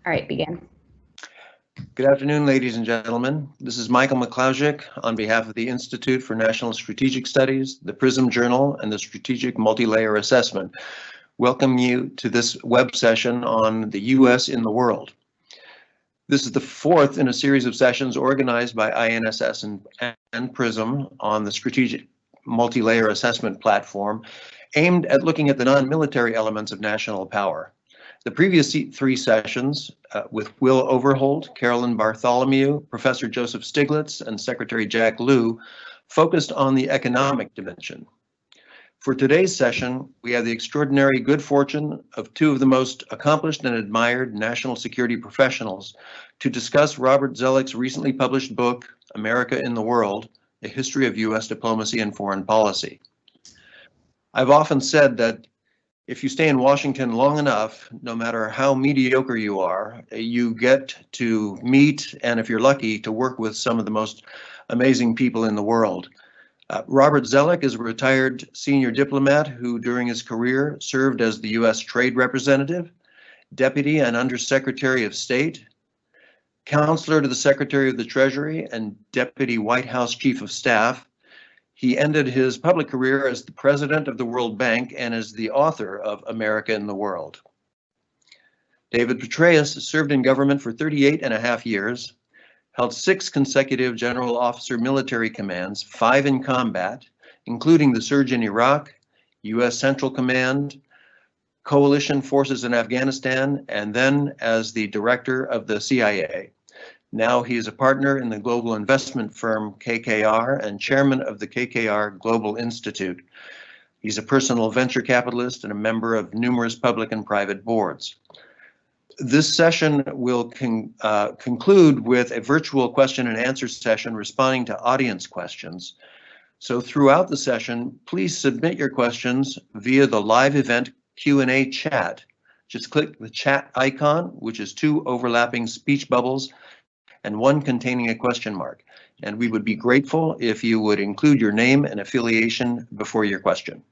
All right, begin. Good afternoon, ladies and gentlemen. This is Michael McClausic on behalf of the Institute for National Strategic Studies, the PRISM Journal, and the Strategic Multi-Layer Assessment. Welcome you to this web session on the U.S. in the world. This is the fourth in a series of sessions organized by INSS and PRISM on the Strategic Multi-Layer Assessment platform, aimed at looking at the non-military elements of national power. The previous three sessions with Will Overholt, Carolyn Bartholomew, Professor Joseph Stiglitz, and Secretary Jack Lew focused on the economic dimension. For today's session, we have the extraordinary good fortune of two of the most accomplished and admired national security professionals to discuss Robert Zoellick's recently published book, America in the World, A History of U.S. Diplomacy and Foreign Policy. I've often said that if you stay in Washington long enough, no matter how mediocre you are, you get to meet, and if you're lucky, to work with some of the most amazing people in the world. Robert Zoellick is a retired senior diplomat who, during his career, served as the U.S. Trade Representative, Deputy and Undersecretary of State, Counselor to the Secretary of the Treasury, and Deputy White House Chief of Staff. He ended his public career as the president of the World Bank and as the author of America in the World. David Petraeus served in government for 38 and a half years, held 6 consecutive general officer military commands, 5 in combat, including the surge in Iraq, U.S. Central Command, coalition forces in Afghanistan, and then as the director of the CIA. Now he is a partner in the global investment firm KKR and chairman of the KKR Global Institute. He's a personal venture capitalist and a member of numerous public and private boards. This session will conclude with a virtual question and answer session responding to audience questions. So throughout the session, please submit your questions via the live event Q&A chat. Just click the chat icon, which is 2 overlapping speech bubbles and 1 containing a question mark. And we would be grateful if you would include your name and affiliation before your question.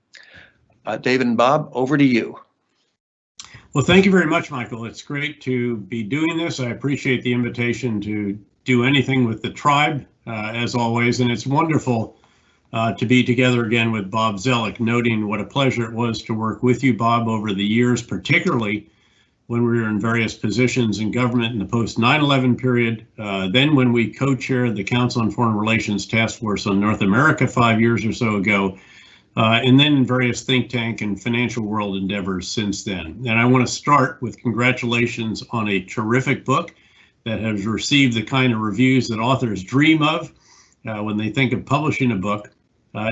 David and Bob, over to you. Well, thank you very much, Michael. It's great to be doing this. I appreciate the invitation to do anything with the tribe, as always, and it's wonderful to be together again with Bob Zoellick, noting what a pleasure it was to work with you, Bob, over the years, particularly when we were in various positions in government in the post 9/11 period, then when we co-chaired the Council on Foreign Relations Task Force on North America 5 years or so ago, and then in various think tank and financial world endeavors since then. And I want to start with congratulations on a terrific book that has received the kind of reviews that authors dream of when they think of publishing a book.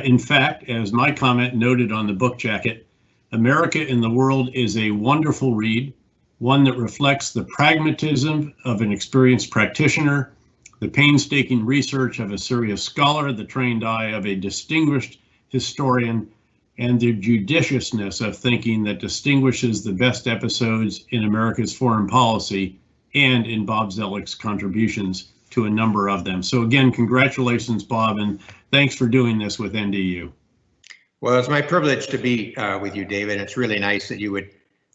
In fact, as my comment noted on the book jacket, America in the World is a wonderful read, one that reflects the pragmatism of an experienced practitioner, the painstaking research of a serious scholar, the trained eye of a distinguished historian, and the judiciousness of thinking that distinguishes the best episodes in America's foreign policy and in Bob Zoellick's contributions to a number of them. So again, congratulations, Bob, and thanks for doing this with NDU. Well, it's my privilege to be with you, David. It's really nice that you would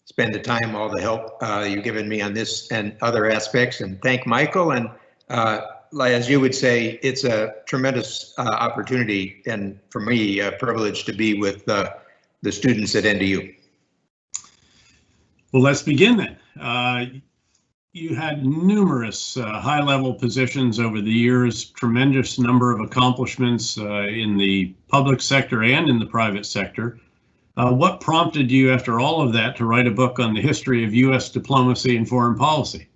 spend the time, all the help you've given me on this and other aspects, and thank Michael. And as you would say, it's a tremendous opportunity, and for me, a privilege to be with the students at NDU. Well, let's begin then. You had numerous high-level positions over the years, tremendous number of accomplishments in the public sector and in the private sector. What prompted you, after all of that, to write a book on the history of U.S. diplomacy and foreign policy?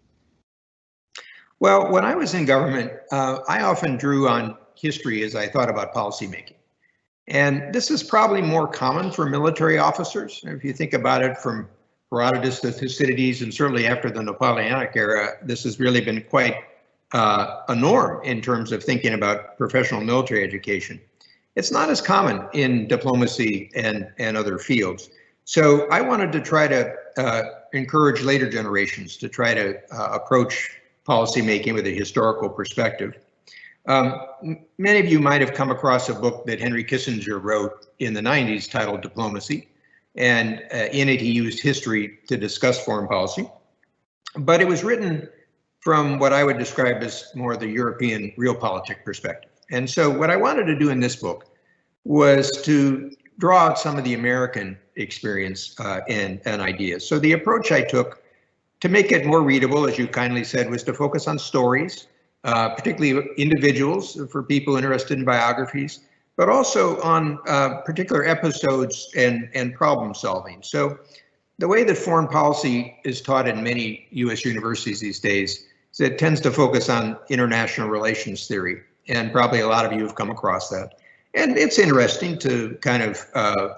Well, when I was in government, I often drew on history as I thought about policymaking. And this is probably more common for military officers. If you think about it from Herodotus to Thucydides, and certainly after the Napoleonic era, this has really been quite a norm in terms of thinking about professional military education. It's not as common in diplomacy and other fields. So I wanted to try to encourage later generations to try to approach policymaking with a historical perspective. Many of you might have come across a book that Henry Kissinger wrote in the 90s titled Diplomacy. And in it, he used history to discuss foreign policy. but it was written from what I would describe as more the European realpolitik perspective. And so what I wanted to do in this book was to draw out some of the American experience and ideas. So the approach I took to make it more readable, as you kindly said, was to focus on stories, particularly individuals for people interested in biographies, but also on particular episodes and problem solving. So the way that foreign policy is taught in many US universities these days is it tends to focus on international relations theory. And probably a lot of you have come across that. And it's interesting to kind of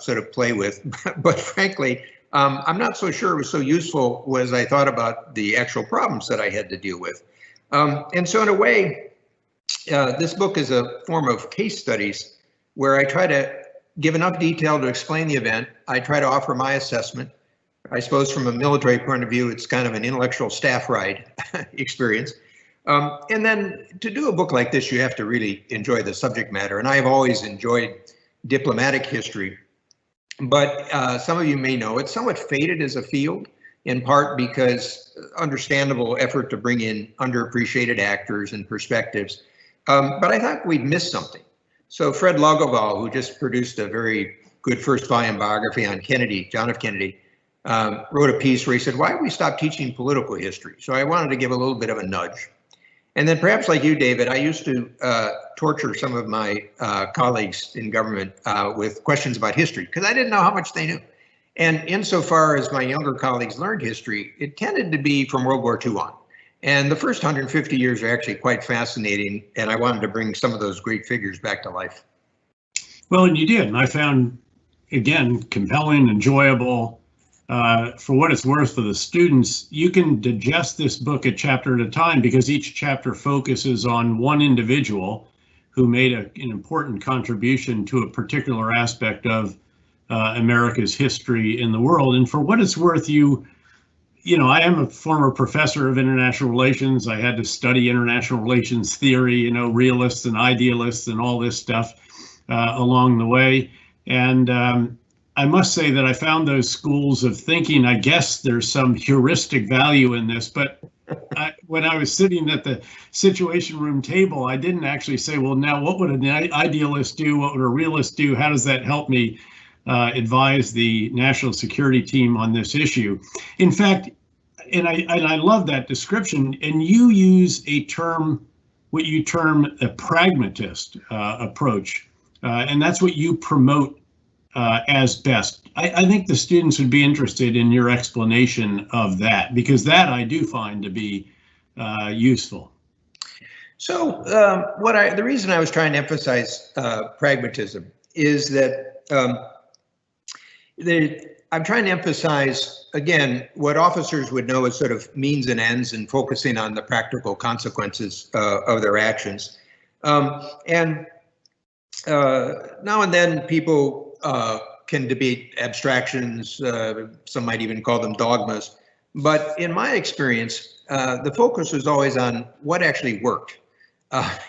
sort of play with, but frankly, I'm not so sure it was so useful as I thought about the actual problems that I had to deal with. And so in a way, this book is a form of case studies where I try to give enough detail to explain the event. I try to offer my assessment. I suppose from a military point of view, it's kind of an intellectual staff ride experience. And then to do a book like this, you have to really enjoy the subject matter. And I have always enjoyed diplomatic history. But some of you may know it's somewhat faded as a field, in part because understandable effort to bring in underappreciated actors and perspectives. But I thought we'd missed something. So Fred Logoval, who just produced a very good first volume biography on Kennedy, John F. Kennedy, wrote a piece where he said, why don't we stop teaching political history? So I wanted to give a little bit of a nudge. And then perhaps like you, David, I used to torture some of my colleagues in government with questions about history because I didn't know how much they knew. And insofar as my younger colleagues learned history, it tended to be from World War II on. And the first 150 years are actually quite fascinating. And I wanted to bring some of those great figures back to life. Well, and you did. And I found, again, compelling, enjoyable. For what it's worth for the students, you can digest this book a chapter at a time because each chapter focuses on one individual who made an important contribution to a particular aspect of America's history in the world. And for what it's worth, you know, I am a former professor of international relations. I had to study international relations theory, you know, realists and idealists and all this stuff along the way. And I must say that I found those schools of thinking, I guess there's some heuristic value in this, but when I was sitting at the Situation Room table, I didn't actually say, well, now what would an idealist do? What would a realist do? How does that help me advise the national security team on this issue? In fact, and I love that description, and you use a term, what you term a pragmatist approach, and that's what you promote as best. I think the students would be interested in your explanation of that, because that I do find to be useful. So the reason I was trying to emphasize pragmatism is that I'm trying to emphasize, again, what officers would know as sort of means and ends and focusing on the practical consequences of their actions. And now and then people can debate abstractions, some might even call them dogmas. But in my experience, the focus was always on what actually worked.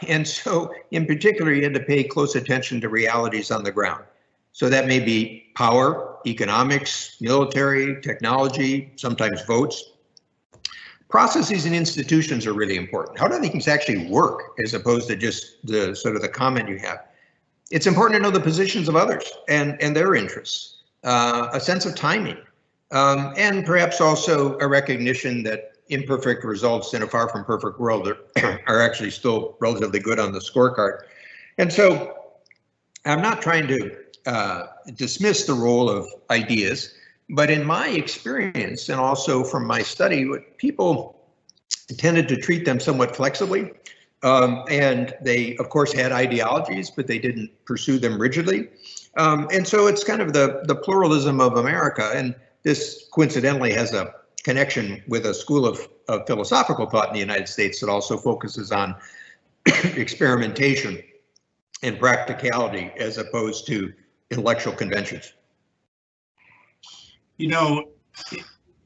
And so in particular, you had to pay close attention to realities on the ground. So that may be power, economics, military, technology, sometimes votes. Processes and institutions are really important. How do things actually work as opposed to just the sort of the comment you have? It's important to know the positions of others and their interests, a sense of timing, and perhaps also a recognition that imperfect results in a far from perfect world are actually still relatively good on the scorecard. And so I'm not trying to dismiss the role of ideas, but in my experience and also from my study, people tended to treat them somewhat flexibly. And they, of course, had ideologies, but they didn't pursue them rigidly. And so it's kind of the pluralism of America. And this coincidentally has a connection with a school of philosophical thought in the United States that also focuses on experimentation and practicality as opposed to intellectual conventions. You know,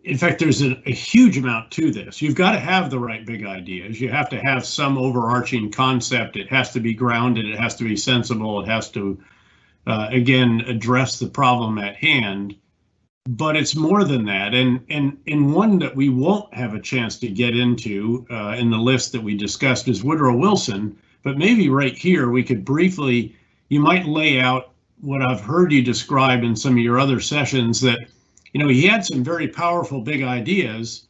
in fact, there's a huge amount to this. You've got to have the right big ideas. You have to have some overarching concept. It has to be grounded. It has to be sensible. It has to, again, address the problem at hand. but it's more than that. And one that we won't have a chance to get into in the list that we discussed is Woodrow Wilson. But maybe right here we could briefly, you might lay out what I've heard you describe in some of your other sessions, that, you know, he had some very powerful big ideas,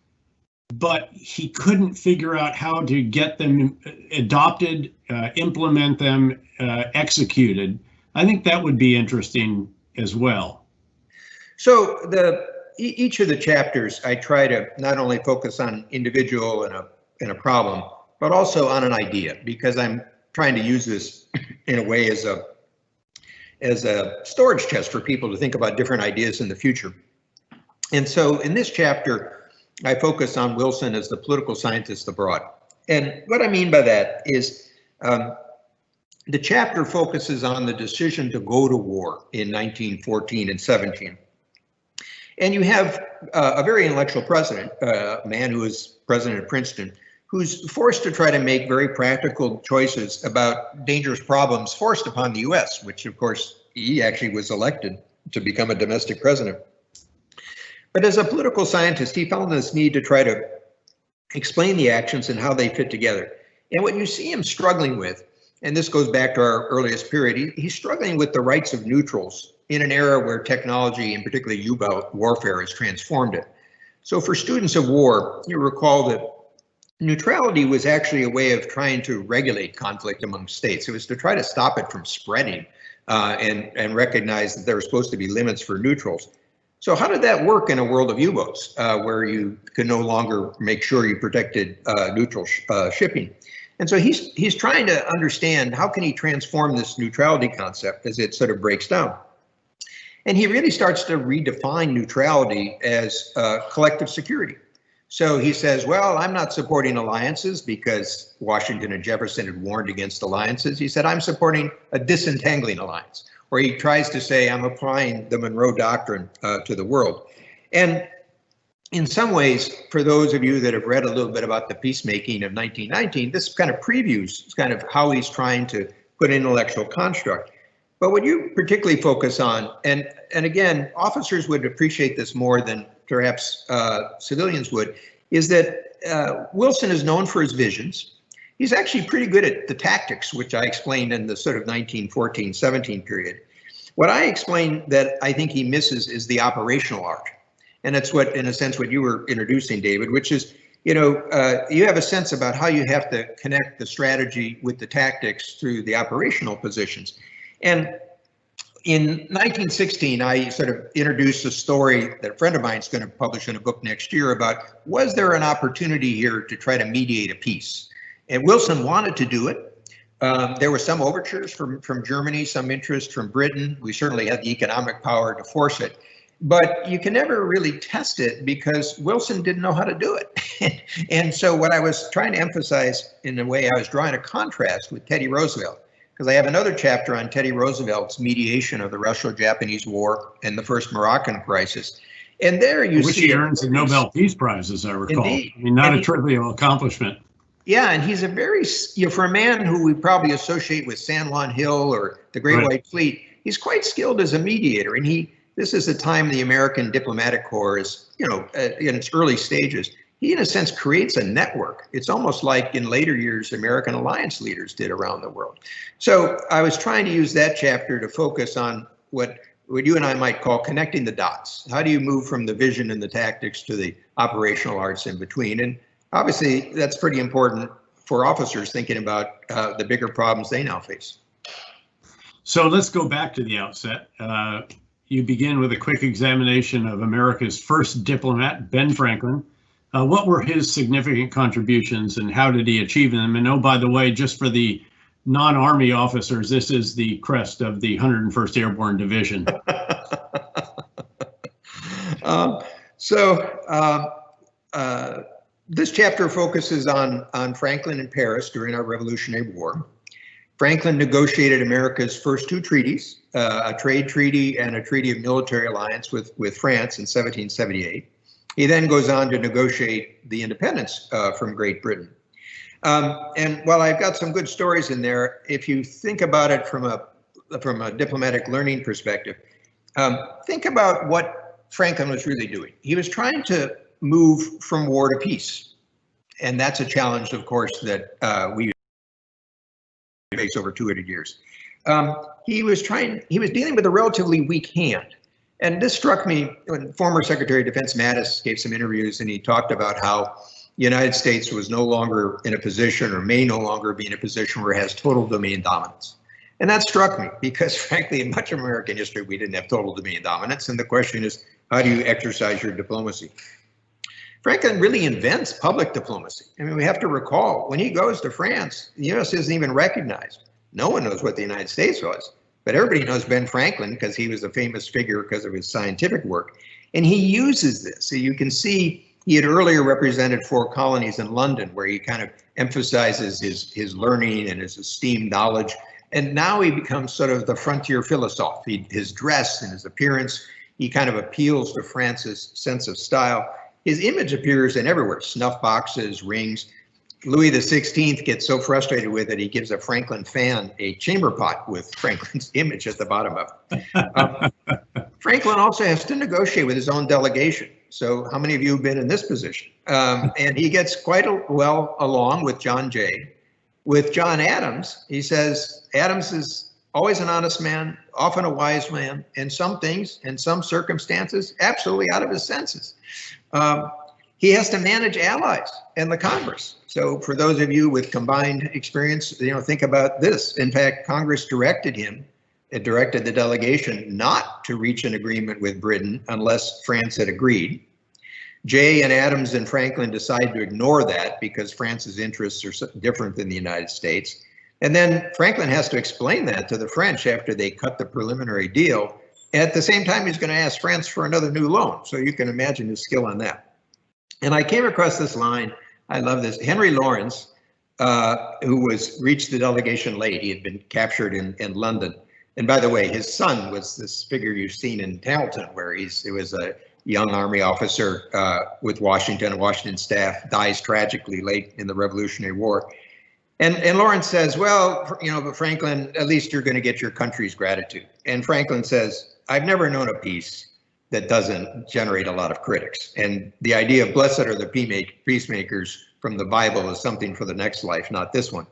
but he couldn't figure out how to get them adopted, implement them, executed. I think that would be interesting as well. So each of the chapters, I try to not only focus on individual and a problem, but also on an idea, because I'm trying to use this in a way as a storage chest for people to think about different ideas in the future. And so in this chapter, I focus on Wilson as the political scientist abroad. And what I mean by that is the chapter focuses on the decision to go to war in 1914 and 17. And you have a very intellectual president, a man who was president of Princeton, who's forced to try to make very practical choices about dangerous problems forced upon the US, which of course he actually was elected to become a domestic president. But as a political scientist, he found this need to try to explain the actions and how they fit together. And what you see him struggling with, and this goes back to our earliest period, he's struggling with the rights of neutrals in an era where technology, and particularly U-boat warfare, has transformed it. So for students of war, you recall that neutrality was actually a way of trying to regulate conflict among states. It was to try to stop it from spreading and recognize that there were supposed to be limits for neutrals. So how did that work in a world of U-boats where you could no longer make sure you protected neutral shipping? And so he's trying to understand how can he transform this neutrality concept as it sort of breaks down. And he really starts to redefine neutrality as collective security. So he says, well, I'm not supporting alliances because Washington and Jefferson had warned against alliances. He said, I'm supporting a disentangling alliance. Or he tries to say, I'm applying the Monroe Doctrine to the world. And in some ways, for those of you that have read a little bit about the peacemaking of 1919, this kind of previews kind of how he's trying to put an intellectual construct. But what you particularly focus on, and again, officers would appreciate this more than perhaps civilians would, is that Wilson is known for his visions. He's actually pretty good at the tactics, which I explained in the sort of 1914-17 period. What I explained that I think he misses is the operational art. And that's what, in a sense, what you were introducing, David, which is, you know, you have a sense about how you have to connect the strategy with the tactics through the operational positions. And in 1916, I sort of introduced a story that a friend of mine is going to publish in a book next year about, was there an opportunity here to try to mediate a peace? And Wilson wanted to do it. There were some overtures from Germany, some interest from Britain. We certainly had the economic power to force it. But you can never really test it because Wilson didn't know how to do it. And so what I was trying to emphasize in a way, I was drawing a contrast with Teddy Roosevelt, because I have another chapter on Teddy Roosevelt's mediation of the Russo-Japanese War and the first Moroccan crisis. And there you see— Which he earns the Nobel Peace Prize, as I recall. Indeed. I mean, not a trivial accomplishment. Yeah, and he's a very, you know, for a man who we probably associate with San Juan Hill or the Great White Fleet, he's quite skilled as a mediator. And this is the time the American diplomatic corps is, you know, in its early stages. He, in a sense, creates a network. It's almost like in later years, American alliance leaders did around the world. So I was trying to use that chapter to focus on what you and I might call connecting the dots. How do you move from the vision and the tactics to the operational arts in between? And obviously, that's pretty important for officers thinking about the bigger problems they now face. So let's go back to the outset. You begin with a quick examination of America's first diplomat, Ben Franklin. What were his significant contributions and how did he achieve them? And oh, by the way, just for the non-Army officers, this is the crest of the 101st Airborne Division. This chapter focuses on Franklin in Paris during our Revolutionary War. Franklin negotiated America's first two treaties, a trade treaty and a treaty of military alliance with France in 1778. He then goes on to negotiate the independence from Great Britain. And while I've got some good stories in there, if you think about it from a diplomatic learning perspective, think about what Franklin was really doing. He was trying to move from war to peace. And that's a challenge, of course, that we face over 200 years. He was dealing with a relatively weak hand. And this struck me when former Secretary of Defense Mattis gave some interviews, and he talked about how the United States was no longer in a position, or may no longer be in a position, where it has total domain dominance. And that struck me because, frankly, in much of American history, we didn't have total domain dominance. And the question is, how do you exercise your diplomacy? Franklin really invents public diplomacy. I mean, we have to recall, when he goes to France, the U.S. isn't even recognized. No one knows what the United States was, but everybody knows Ben Franklin because he was a famous figure because of his scientific work. And he uses this. So you can see he had earlier represented 4 colonies in London, where he kind of emphasizes his learning and his esteemed knowledge. And now he becomes sort of the frontier philosopher. His dress and his appearance, he kind of appeals to France's sense of style. His image appears in everywhere, snuff boxes, rings. Louis XVI gets so frustrated with it, he gives a Franklin fan a chamber pot with Franklin's image at the bottom of it. Franklin also has to negotiate with his own delegation. So how many of you have been in this position? And he gets quite well along with John Jay. With John Adams, he says, Adams is always an honest man, often a wise man, and some things, in some circumstances, absolutely out of his senses. He has to manage allies and the Congress. So for those of you with combined experience, think about this. In fact, Congress directed the delegation not to reach an agreement with Britain unless France had agreed. Jay and Adams and Franklin decided to ignore that because France's interests are different than the United States. And then Franklin has to explain that to the French after they cut the preliminary deal. At the same time, he's going to ask France for another new loan. So you can imagine his skill on that. And I came across this line. I love this. Henry Lawrence, who reached the delegation late. He had been captured in London. And by the way, his son was this figure you've seen in Hamilton, where it was a young Army officer with Washington's staff, dies tragically late in the Revolutionary War. And Lawrence says, well, but Franklin, at least you're going to get your country's gratitude. And Franklin says, I've never known a peace that doesn't generate a lot of critics. And the idea of blessed are the peacemakers from the Bible is something for the next life, not this one.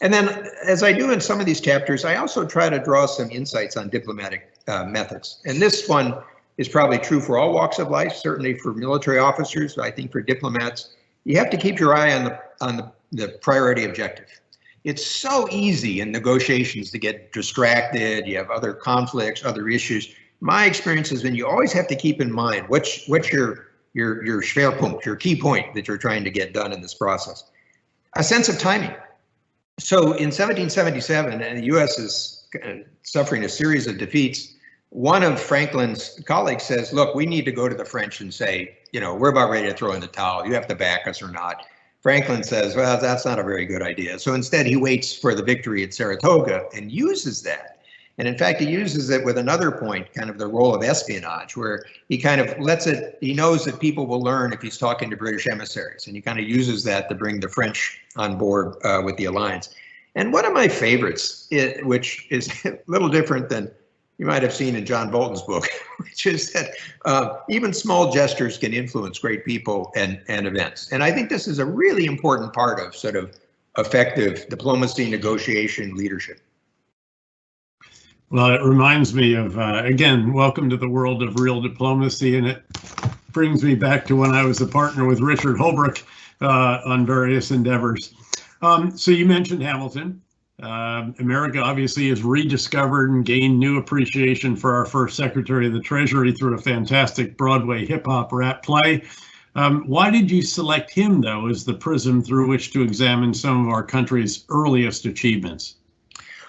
And then, as I do in some of these chapters, I also try to draw some insights on diplomatic methods. And this one is probably true for all walks of life, certainly for military officers. I think for diplomats, you have to keep your eye on the priority objective. It's so easy in negotiations to get distracted. You have other conflicts, other issues. My experience has been you always have to keep in mind what's your Schwerpunkt, your key point that you're trying to get done in this process. A sense of timing. So in 1777, and the U.S. is suffering a series of defeats, one of Franklin's colleagues says, look, we need to go to the French and say, we're about ready to throw in the towel. You have to back us or not. Franklin says, well, that's not a very good idea. So instead, he waits for the victory at Saratoga and uses that. And in fact, he uses it with another point, kind of the role of espionage, where he kind of he knows that people will learn if he's talking to British emissaries. And he kind of uses that to bring the French on board with the alliance. And one of my favorites, which is a little different than you might have seen in John Bolton's book, which is that even small gestures can influence great people and events. And I think this is a really important part of sort of effective diplomacy, negotiation, leadership. Well, it reminds me of, again, welcome to the world of real diplomacy. And it brings me back to when I was a partner with Richard Holbrooke on various endeavors. So you mentioned Hamilton. America obviously has rediscovered and gained new appreciation for our first Secretary of the Treasury through a fantastic Broadway hip hop rap play. Why did you select him, though, as the prism through which to examine some of our country's earliest achievements?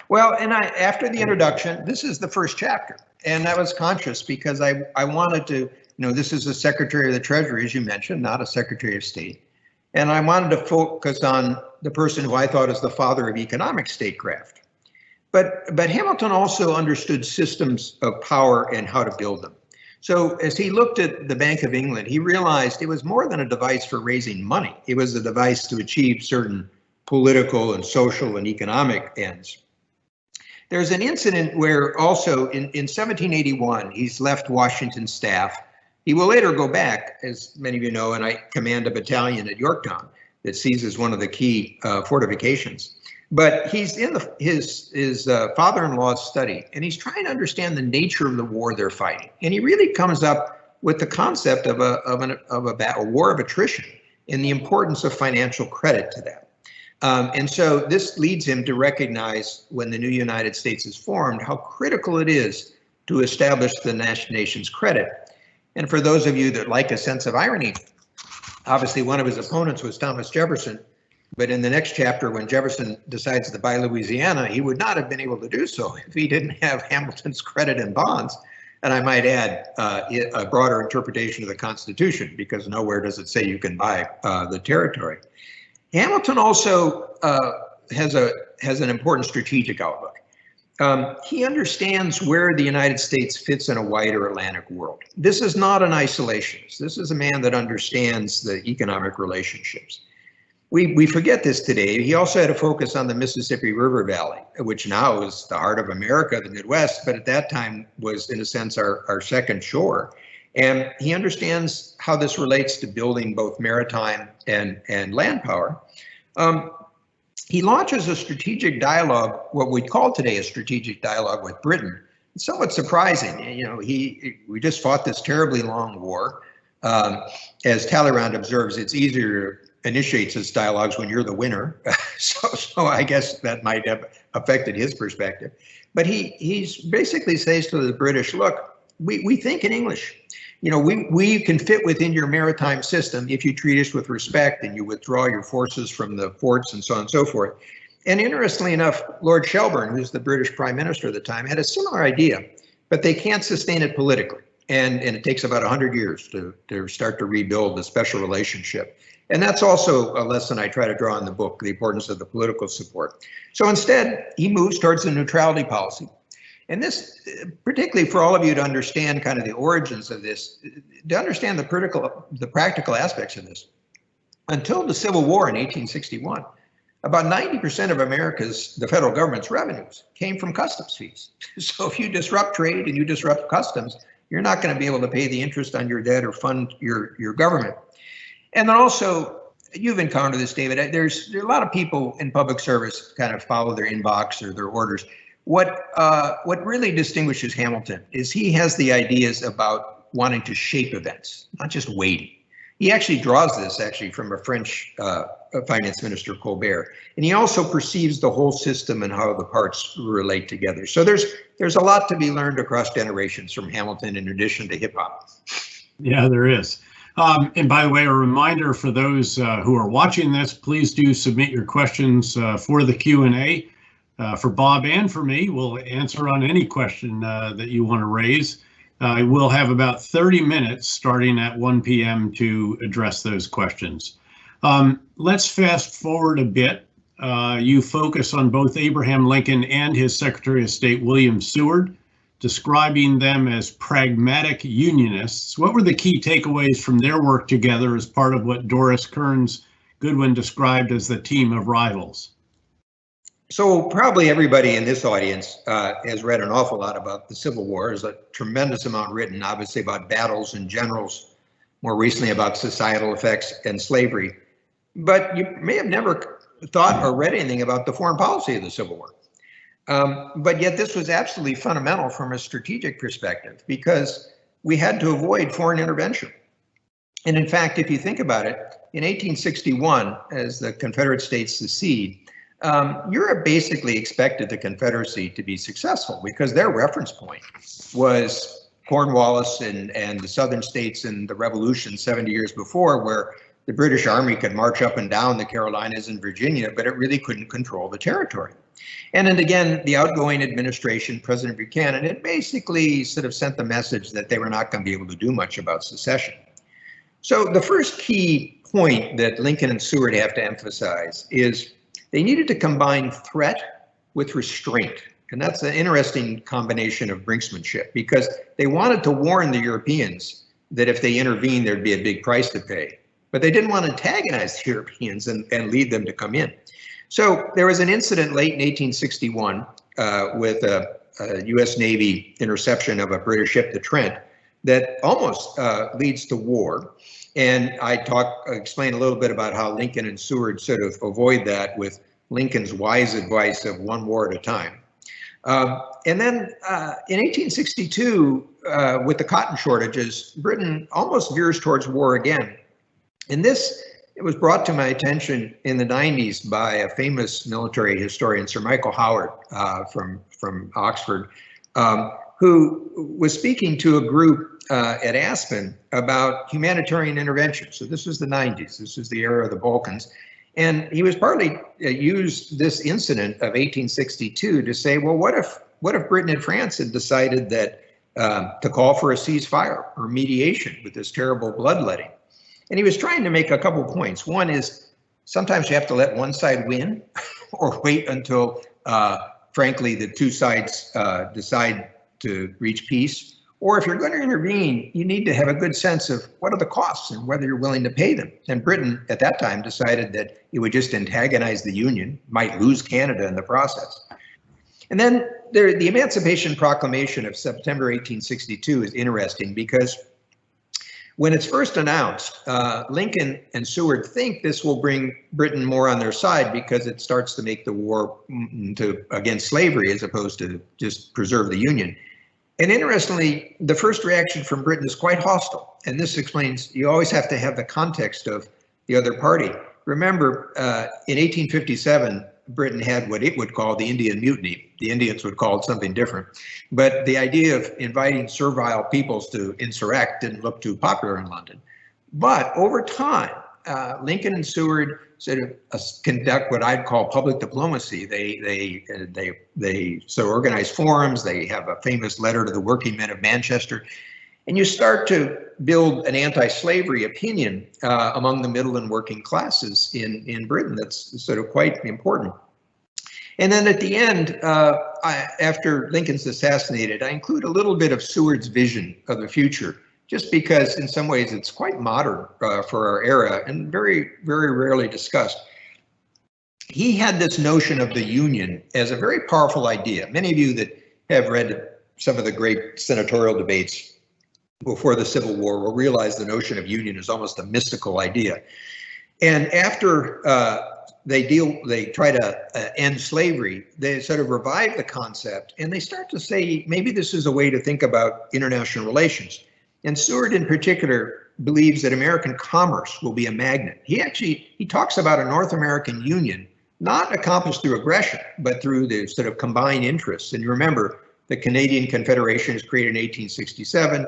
Well, and after the introduction, this is the first chapter, and I was conscious because I wanted to, this is a Secretary of the Treasury, as you mentioned, not a Secretary of State. And I wanted to focus on the person who I thought is the father of economic statecraft. But Hamilton also understood systems of power and how to build them. So as he looked at the Bank of England, he realized it was more than a device for raising money. It was a device to achieve certain political and social and economic ends. There's an incident where also in 1781, he's left Washington's staff. He will later go back, as many of you know, and I command a battalion at Yorktown that seizes one of the key fortifications. But he's in his father-in-law's study, and he's trying to understand the nature of the war they're fighting. And he really comes up with the concept of a war of attrition and the importance of financial credit to that. And so this leads him to recognize, when the new United States is formed, how critical it is to establish the nation's credit. And for those of you that like a sense of irony, obviously one of his opponents was Thomas Jefferson. But in the next chapter, when Jefferson decides to buy Louisiana, he would not have been able to do so if he didn't have Hamilton's credit and bonds. And I might add a broader interpretation of the Constitution, because nowhere does it say you can buy the territory. Hamilton also has an important strategic outlook. He understands where the United States fits in a wider Atlantic world. This is not an isolationist. This is a man that understands the economic relationships. We forget this today. He also had a focus on the Mississippi River Valley, which now is the heart of America, the Midwest, but at that time was, in a sense, our second shore. And he understands how this relates to building both maritime and land power. He launches a strategic dialogue, what we call today a strategic dialogue with Britain. It's somewhat surprising. You know, we just fought this terribly long war. As Talleyrand observes, it's easier to initiate such dialogues when you're the winner. So I guess that might have affected his perspective. But he basically says to the British, look, we think in English. You know, we can fit within your maritime system if you treat us with respect and you withdraw your forces from the forts and so on and so forth. And interestingly enough, Lord Shelburne, who's the British Prime Minister at the time, had a similar idea, but they can't sustain it politically. And it takes about 100 years to start to rebuild the special relationship. And that's also a lesson I try to draw in the book, the importance of the political support. So instead, he moves towards the neutrality policy. And this, particularly for all of you to understand kind of the origins of this, to understand the practical aspects of this. Until the Civil War in 1861, about 90% of the federal government's revenues came from customs fees. So if you disrupt trade and you disrupt customs, you're not going to be able to pay the interest on your debt or fund your government. And then also, you've encountered this, David, there's a lot of people in public service kind of follow their inbox or their orders. What really distinguishes Hamilton is he has the ideas about wanting to shape events, not just waiting. He actually draws this from a French finance minister, Colbert, and he also perceives the whole system and how the parts relate together. So there's a lot to be learned across generations from Hamilton, in addition to hip hop. Yeah, there is. And by the way, a reminder for those who are watching this, please do submit your questions for the Q&A. For Bob and for me, we'll answer on any question that you want to raise. We'll have about 30 minutes starting at 1 p.m. to address those questions. Let's fast forward a bit. You focus on both Abraham Lincoln and his Secretary of State, William Seward, describing them as pragmatic Unionists. What were the key takeaways from their work together as part of what Doris Kearns Goodwin described as the team of rivals? So probably everybody in this audience has read an awful lot about the Civil War. There's a tremendous amount written, obviously, about battles and generals, more recently about societal effects and slavery. But you may have never thought or read anything about the foreign policy of the Civil War. But yet this was absolutely fundamental from a strategic perspective, because we had to avoid foreign intervention. And in fact, if you think about it, in 1861, as the Confederate States secede, Europe basically expected the Confederacy to be successful because their reference point was Cornwallis and the southern states in the Revolution 70 years before, where the British Army could march up and down the Carolinas and Virginia, but it really couldn't control the territory. And then again, the outgoing administration, President Buchanan, had basically sort of sent the message that they were not going to be able to do much about secession. So the first key point that Lincoln and Seward have to emphasize is they needed to combine threat with restraint. And that's an interesting combination of brinksmanship, because they wanted to warn the Europeans that if they intervened, there'd be a big price to pay. But they didn't want to antagonize the Europeans and lead them to come in. So there was an incident late in 1861 with a U.S. Navy interception of a British ship, the Trent, that almost leads to war. And I explain a little bit about how Lincoln and Seward sort of avoid that with Lincoln's wise advice of one war at a time. And then in 1862, with the cotton shortages, Britain almost veers towards war again. And this, it was brought to my attention in the 90s by a famous military historian, Sir Michael Howard from Oxford, who was speaking to a group at Aspen about humanitarian intervention. So this was the 90s. This was the era of the Balkans. And he was partly used this incident of 1862 to say, well, what if Britain and France had decided that to call for a ceasefire or mediation with this terrible bloodletting? And he was trying to make a couple points. One is sometimes you have to let one side win or wait until, frankly, the two sides decide to reach peace. Or if you're going to intervene, you need to have a good sense of what are the costs and whether you're willing to pay them. And Britain at that time decided that it would just antagonize the Union, might lose Canada in the process. And then the Emancipation Proclamation of September 1862 is interesting because when it's first announced, Lincoln and Seward think this will bring Britain more on their side because it starts to make the war against slavery as opposed to just preserve the Union. And interestingly, the first reaction from Britain is quite hostile. And this explains, you always have to have the context of the other party. Remember, in 1857, Britain had what it would call the Indian Mutiny. The Indians would call it something different. But the idea of inviting servile peoples to insurrect didn't look too popular in London. But over time, Lincoln and Seward sort of conduct what I'd call public diplomacy. They sort of organize forums. They have a famous letter to the working men of Manchester. And you start to build an anti-slavery opinion among the middle and working classes in Britain. That's sort of quite important. And then at the end, after Lincoln's assassinated, I include a little bit of Seward's vision of the future, just because in some ways it's quite modern for our era and very, very rarely discussed. He had this notion of the Union as a very powerful idea. Many of you that have read some of the great senatorial debates before the Civil War will realize the notion of union is almost a mystical idea. And after they try to end slavery, they sort of revive the concept and they start to say, maybe this is a way to think about international relations. And Seward in particular believes that American commerce will be a magnet. He talks about a North American Union, not accomplished through aggression, but through the sort of combined interests. And you remember, the Canadian Confederation is created in 1867.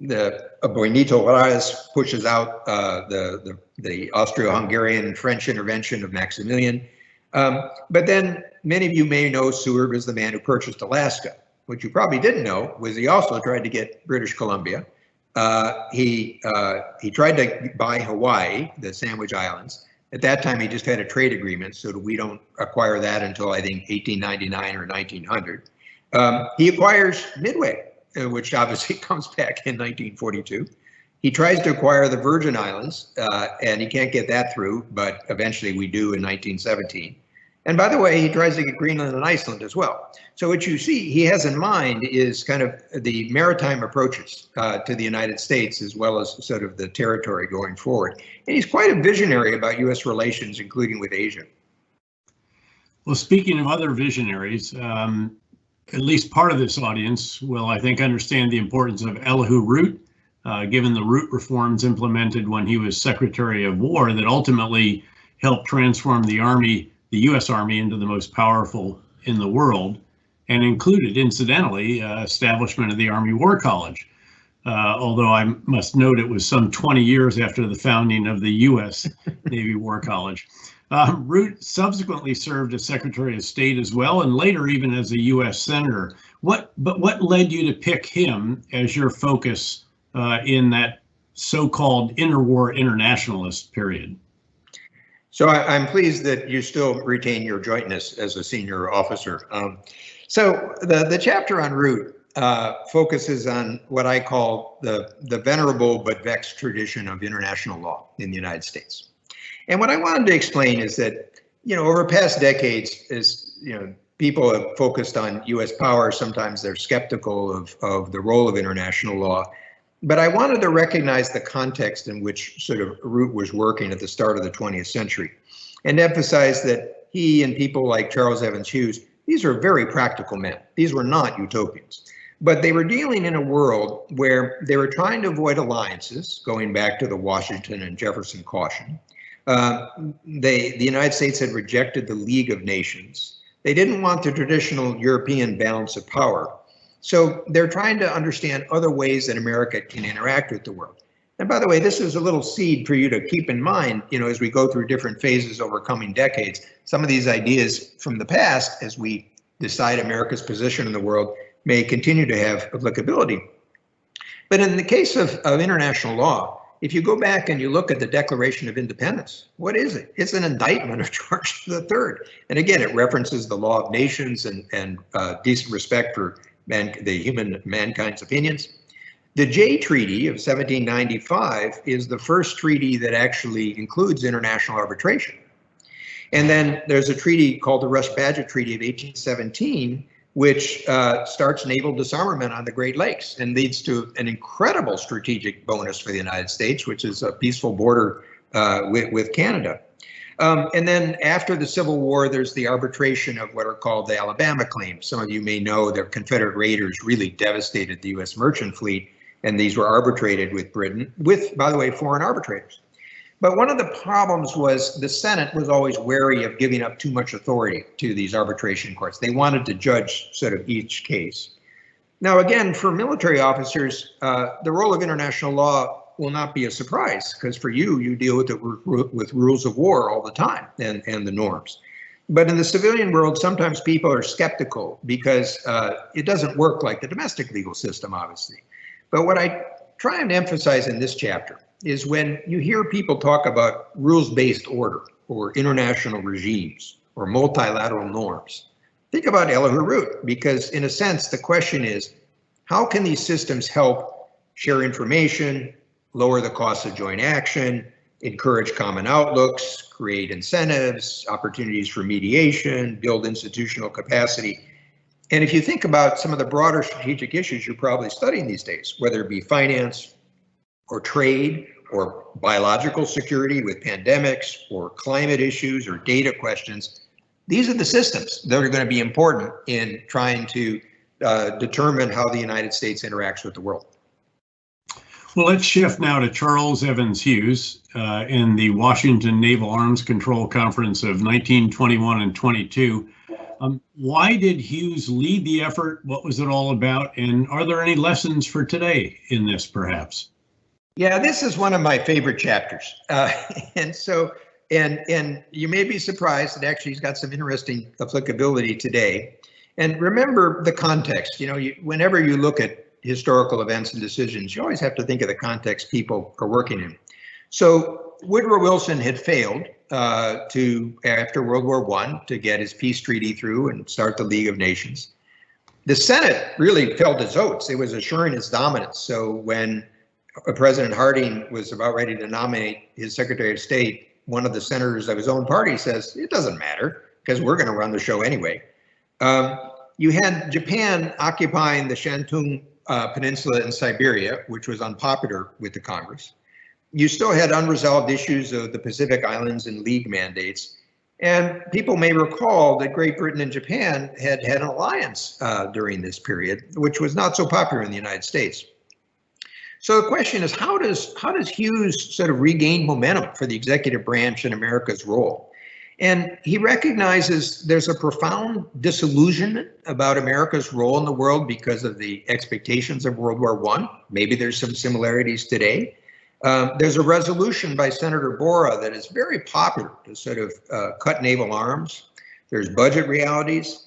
The Benito Juarez pushes out the Austro-Hungarian and French intervention of Maximilian. But then many of you may know Seward was the man who purchased Alaska. What you probably didn't know was he also tried to get British Columbia. He tried to buy Hawaii, the Sandwich Islands. At that time, he just had a trade agreement, so we don't acquire that until I think 1899 or 1900. He acquires Midway, which obviously comes back in 1942. He tries to acquire the Virgin Islands, and he can't get that through, but eventually we do in 1917. And by the way, he tries to get Greenland and Iceland as well. So what you see he has in mind is kind of the maritime approaches to the United States, as well as sort of the territory going forward. And he's quite a visionary about U.S. relations, including with Asia. Well, speaking of other visionaries, at least part of this audience will, I think, understand the importance of Elihu Root, given the Root reforms implemented when he was Secretary of War that ultimately helped transform the Army, the U.S. Army, into the most powerful in the world, and included, incidentally, establishment of the Army War College. Although I must note it was some 20 years after the founding of the U.S. Navy War College. Root subsequently served as Secretary of State as well, and later even as a U.S. Senator. What led you to pick him as your focus in that so-called interwar internationalist period? So I'm pleased that you still retain your jointness as a senior officer. So the chapter on Root focuses on what I call the venerable but vexed tradition of international law in the United States. And what I wanted to explain is that, over past decades, as people have focused on U.S. power. Sometimes they're skeptical of the role of international law. But I wanted to recognize the context in which sort of Root was working at the start of the 20th century and emphasize that he and people like Charles Evans Hughes, these are very practical men. These were not utopians. But they were dealing in a world where they were trying to avoid alliances, going back to the Washington and Jefferson caution. The United States had rejected the League of Nations. They didn't want the traditional European balance of power. So they're trying to understand other ways that America can interact with the world. And by the way, this is a little seed for you to keep in mind, as we go through different phases over coming decades. Some of these ideas from the past, as we decide America's position in the world, may continue to have applicability. But in the case of international law, if you go back and you look at the Declaration of Independence, what is it? It's an indictment of George III. And again, it references the law of nations and decent respect for mankind's opinions. The Jay Treaty of 1795 is the first treaty that actually includes international arbitration. And then there's a treaty called the Rush-Badgett Treaty of 1817, which starts naval disarmament on the Great Lakes and leads to an incredible strategic bonus for the United States, which is a peaceful border with Canada. And then after the Civil War, there's the arbitration of what are called the Alabama claims. Some of you may know that Confederate raiders really devastated the U.S. merchant fleet, and these were arbitrated with Britain, with, by the way, foreign arbitrators. But one of the problems was the Senate was always wary of giving up too much authority to these arbitration courts. They wanted to judge sort of each case. Now, again, for military officers, the role of international law will not be a surprise, because for you deal with it with rules of war all the time and the norms. But in the civilian world, sometimes people are skeptical because it doesn't work like the domestic legal system, obviously. But what I try and emphasize in this chapter is when you hear people talk about rules-based order or international regimes or multilateral norms, think about Elihu Root, because in a sense, the question is, how can these systems help share information, lower the cost of joint action, encourage common outlooks, create incentives, opportunities for mediation, build institutional capacity? And if you think about some of the broader strategic issues you're probably studying these days, whether it be finance or trade or biological security with pandemics or climate issues or data questions, these are the systems that are going to be important in trying to determine how the United States interacts with the world. Well, let's shift now to Charles Evans Hughes in the Washington Naval Arms Control Conference of 1921 and 22. Why did Hughes lead the effort? What was it all about? And are there any lessons for today in this, perhaps? Yeah, this is one of my favorite chapters. And you may be surprised that actually he's got some interesting applicability today. And remember the context. Whenever you look at historical events and decisions, you always have to think of the context people are working in. So Woodrow Wilson had failed after World War I to get his peace treaty through and start the League of Nations. The Senate really felt its oats. It was assuring its dominance. So when President Harding was about ready to nominate his Secretary of State, one of the senators of his own party says, it doesn't matter because we're going to run the show anyway. You had Japan occupying the Shantung Peninsula in Siberia, which was unpopular with the Congress. You still had unresolved issues of the Pacific Islands and League mandates. And people may recall that Great Britain and Japan had an alliance during this period, which was not so popular in the United States. So the question is, how does Hughes sort of regain momentum for the executive branch in America's role? And he recognizes there's a profound disillusionment about America's role in the world because of the expectations of World War I. Maybe there's some similarities today. There's a resolution by Senator Borah that is very popular to sort of cut naval arms. There's budget realities.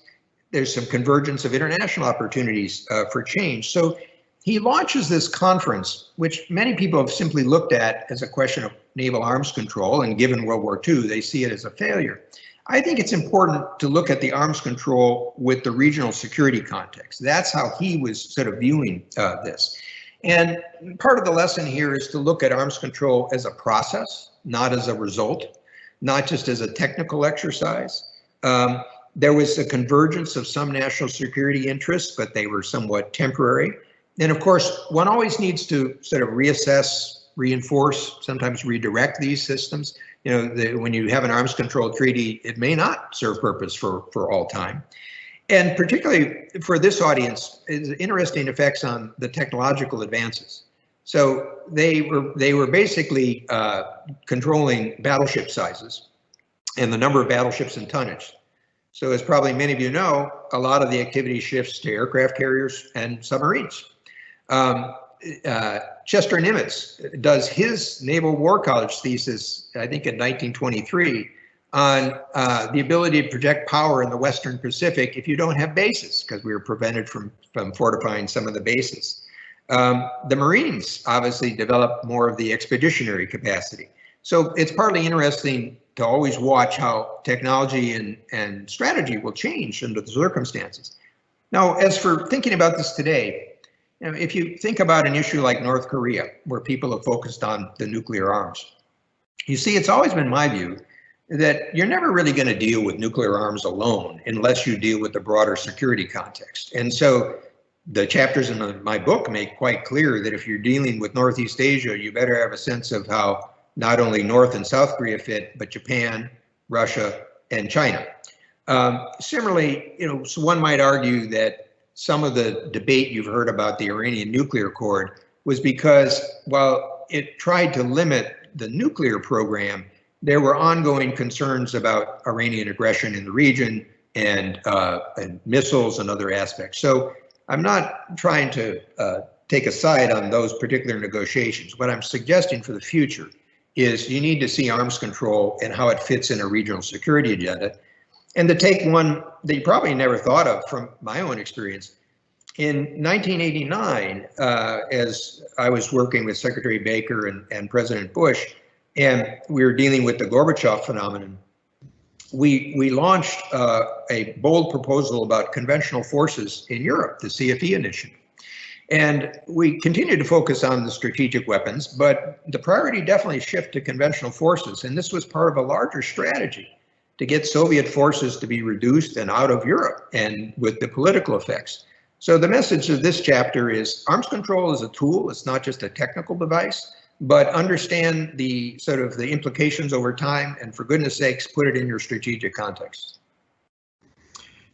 There's some convergence of international opportunities for change. So he launches this conference, which many people have simply looked at as a question of naval arms control, and given World War II, they see it as a failure. I think it's important to look at the arms control with the regional security context. That's how he was sort of viewing this. And part of the lesson here is to look at arms control as a process, not as a result, not just as a technical exercise. There was a convergence of some national security interests, but they were somewhat temporary. And of course, one always needs to sort of reassess, reinforce, sometimes redirect these systems. When you have an arms control treaty, it may not serve purpose for all time. And particularly for this audience, is interesting effects on the technological advances. So they were basically controlling battleship sizes and the number of battleships and tonnage. So as probably many of you know, a lot of the activity shifts to aircraft carriers and submarines. Chester Nimitz does his Naval War College thesis, I think in 1923, on the ability to project power in the Western Pacific if you don't have bases, because we were prevented from fortifying some of the bases. The Marines obviously developed more of the expeditionary capacity. So it's partly interesting to always watch how technology and strategy will change under the circumstances. Now, as for thinking about this today, if you think about an issue like North Korea, where people have focused on the nuclear arms, you see, it's always been my view that you're never really going to deal with nuclear arms alone unless you deal with the broader security context. And so the chapters in my book make quite clear that if you're dealing with Northeast Asia, you better have a sense of how not only North and South Korea fit, but Japan, Russia, and China. Similarly, so one might argue that some of the debate you've heard about the Iranian nuclear accord was because while it tried to limit the nuclear program, there were ongoing concerns about Iranian aggression in the region and missiles and other aspects. So I'm not trying to take a side on those particular negotiations. What I'm suggesting for the future is you need to see arms control and how it fits in a regional security agenda. And to take one that you probably never thought of from my own experience, in 1989, as I was working with Secretary Baker and President Bush, and we were dealing with the Gorbachev phenomenon, we launched a bold proposal about conventional forces in Europe, the CFE initiative. And we continued to focus on the strategic weapons, but the priority definitely shifted to conventional forces. And this was part of a larger strategy to get Soviet forces to be reduced and out of Europe, and with the political effects. So the message of this chapter is arms control is a tool. It's not just a technical device, but understand the sort of the implications over time, and for goodness sakes, put it in your strategic context.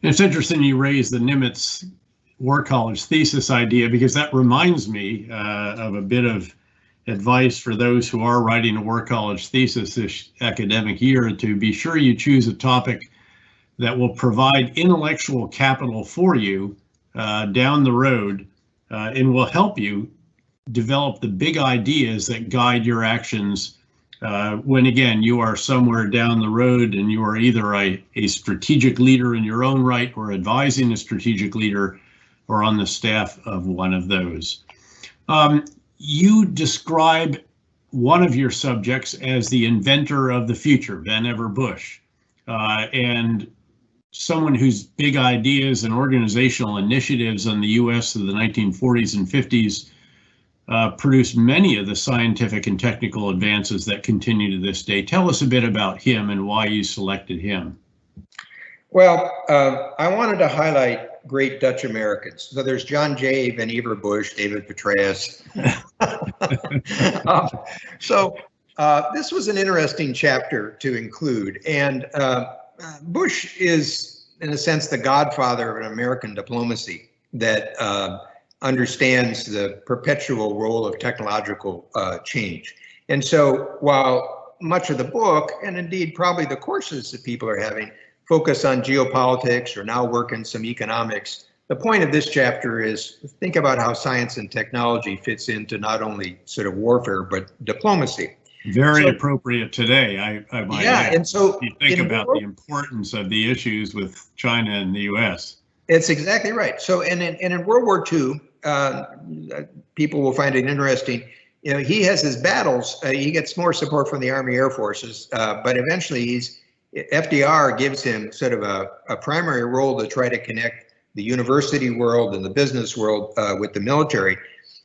And it's interesting you raised the Nimitz War College thesis idea, because that reminds me of a bit of advice for those who are writing a War College thesis this academic year, to be sure you choose a topic that will provide intellectual capital for you down the road and will help you develop the big ideas that guide your actions when, again, you are somewhere down the road and you are either a strategic leader in your own right, or advising a strategic leader, or on the staff of one of those. You describe one of your subjects as the inventor of the future, Vannevar Bush, and someone whose big ideas and organizational initiatives in the US of the 1940s and 50s produced many of the scientific and technical advances that continue to this day. Tell us a bit about him and why you selected him. Well, I wanted to highlight great Dutch Americans. So there's John Jay, Vannevar Bush, David Petraeus. This was an interesting chapter to include. And Bush is, in a sense, the godfather of an American diplomacy that understands the perpetual role of technological change. And so while much of the book, and indeed probably the courses that people are having, focus on geopolitics or now work in some economics, the point of this chapter is think about how science and technology fits into not only sort of warfare, but diplomacy. Very appropriate today. I might add. And so you think about the importance of the issues with China and the US. It's exactly right. So, and in World War II, people will find it interesting. He has his battles. He gets more support from the Army Air Forces, but eventually FDR gives him sort of a primary role to try to connect the university world and the business world with the military.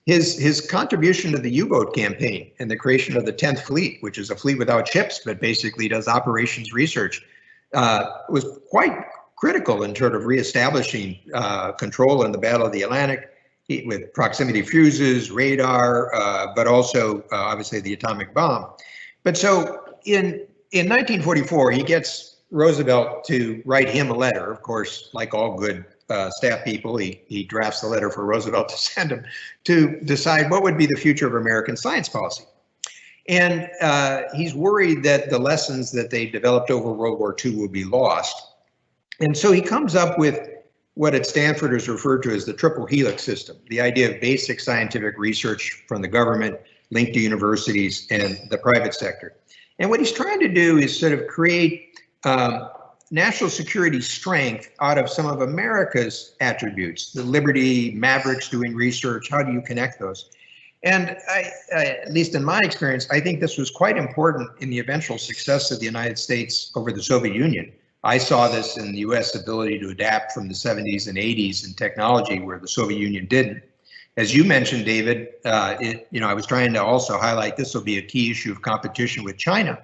His contribution to the U-boat campaign and the creation of the 10th Fleet, which is a fleet without ships, but basically does operations research, was quite critical in sort of reestablishing control in the Battle of the Atlantic with proximity fuses, radar, but also obviously the atomic bomb. But so in 1944, he gets Roosevelt to write him a letter. Of course, like all good staff people, he drafts the letter for Roosevelt to send him to decide what would be the future of American science policy. And he's worried that the lessons that they developed over World War II will be lost. And so he comes up with what at Stanford is referred to as the triple helix system, the idea of basic scientific research from the government linked to universities and the private sector. And what he's trying to do is sort of create national security strength out of some of America's attributes, the liberty, mavericks doing research, how do you connect those? And at least in my experience, I think this was quite important in the eventual success of the United States over the Soviet Union. I saw this in the US ability to adapt from the 70s and 80s in technology where the Soviet Union didn't. As you mentioned, David, I was trying to also highlight this will be a key issue of competition with China.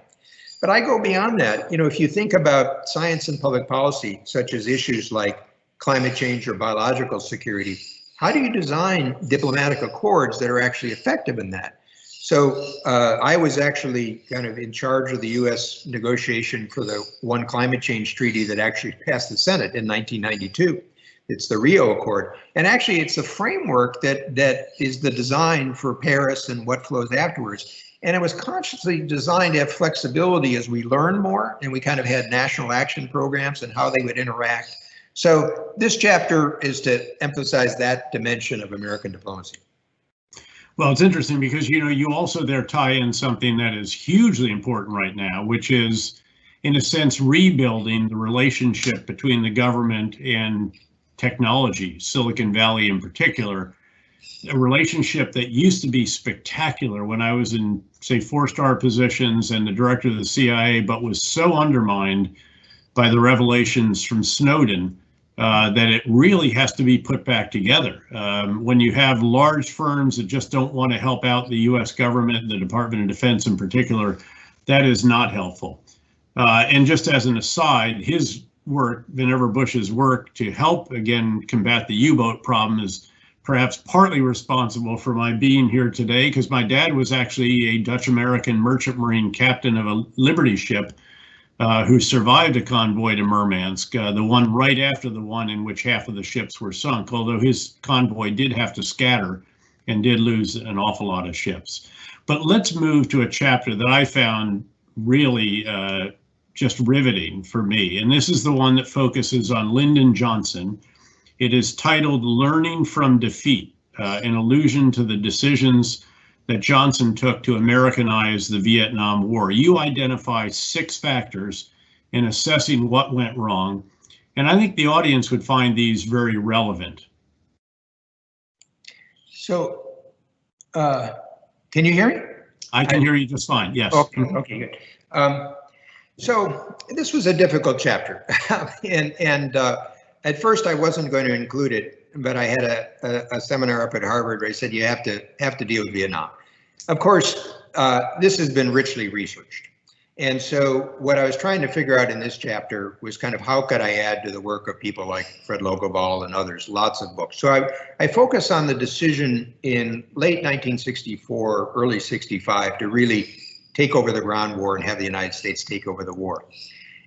But I go beyond that. If you think about science and public policy, such as issues like climate change or biological security, how do you design diplomatic accords that are actually effective in that? So I was actually kind of in charge of the US negotiation for the one climate change treaty that actually passed the Senate in 1992. It's the Rio Accord. And actually it's a framework that is the design for Paris and what flows afterwards. And it was consciously designed to have flexibility as we learn more, and we kind of had national action programs and how they would interact. So this chapter is to emphasize that dimension of American diplomacy. Well, it's interesting because, you also there tie in something that is hugely important right now, which is, in a sense, rebuilding the relationship between the government and technology, Silicon Valley in particular, a relationship that used to be spectacular when I was in, say, 4-star positions and the director of the CIA, but was so undermined by the revelations from Snowden that it really has to be put back together. When you have large firms that just don't want to help out the US government, the Department of Defense in particular, that is not helpful. And just as an aside, his work, Vannevar Bush's work to help, again, combat the U-boat problem is perhaps partly responsible for my being here today, because my dad was actually a Dutch-American merchant marine captain of a Liberty ship who survived a convoy to Murmansk, the one right after the one in which half of the ships were sunk, although his convoy did have to scatter and did lose an awful lot of ships. But let's move to a chapter that I found really just riveting for me. And this is the one that focuses on Lyndon Johnson. It is titled Learning from Defeat, an allusion to the decisions that Johnson took to Americanize the Vietnam War. You identify 6 factors in assessing what went wrong, and I think the audience would find these very relevant. So, can you hear me? I can hear you just fine, yes. Okay, good. So this was a difficult chapter, and at first I wasn't going to include it, but I had a seminar up at Harvard where I said you have to deal with Vietnam. Of course, this has been richly researched. And so what I was trying to figure out in this chapter was kind of how could I add to the work of people like Fred Logoval and others, lots of books. So I focus on the decision in late 1964, early 65 to really take over the ground war and have the United States take over the war.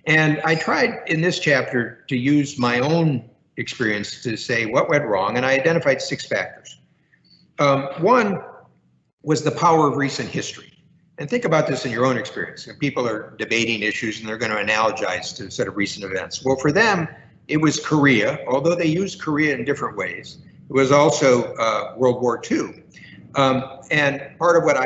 And I tried in this chapter to use my own experience to say what went wrong, and I identified 6 factors. One was the power of recent history. And think about this in your own experience. People are debating issues and they're going to analogize to sort of recent events. Well, for them, it was Korea, although they used Korea in different ways. It was also World War II. And part of what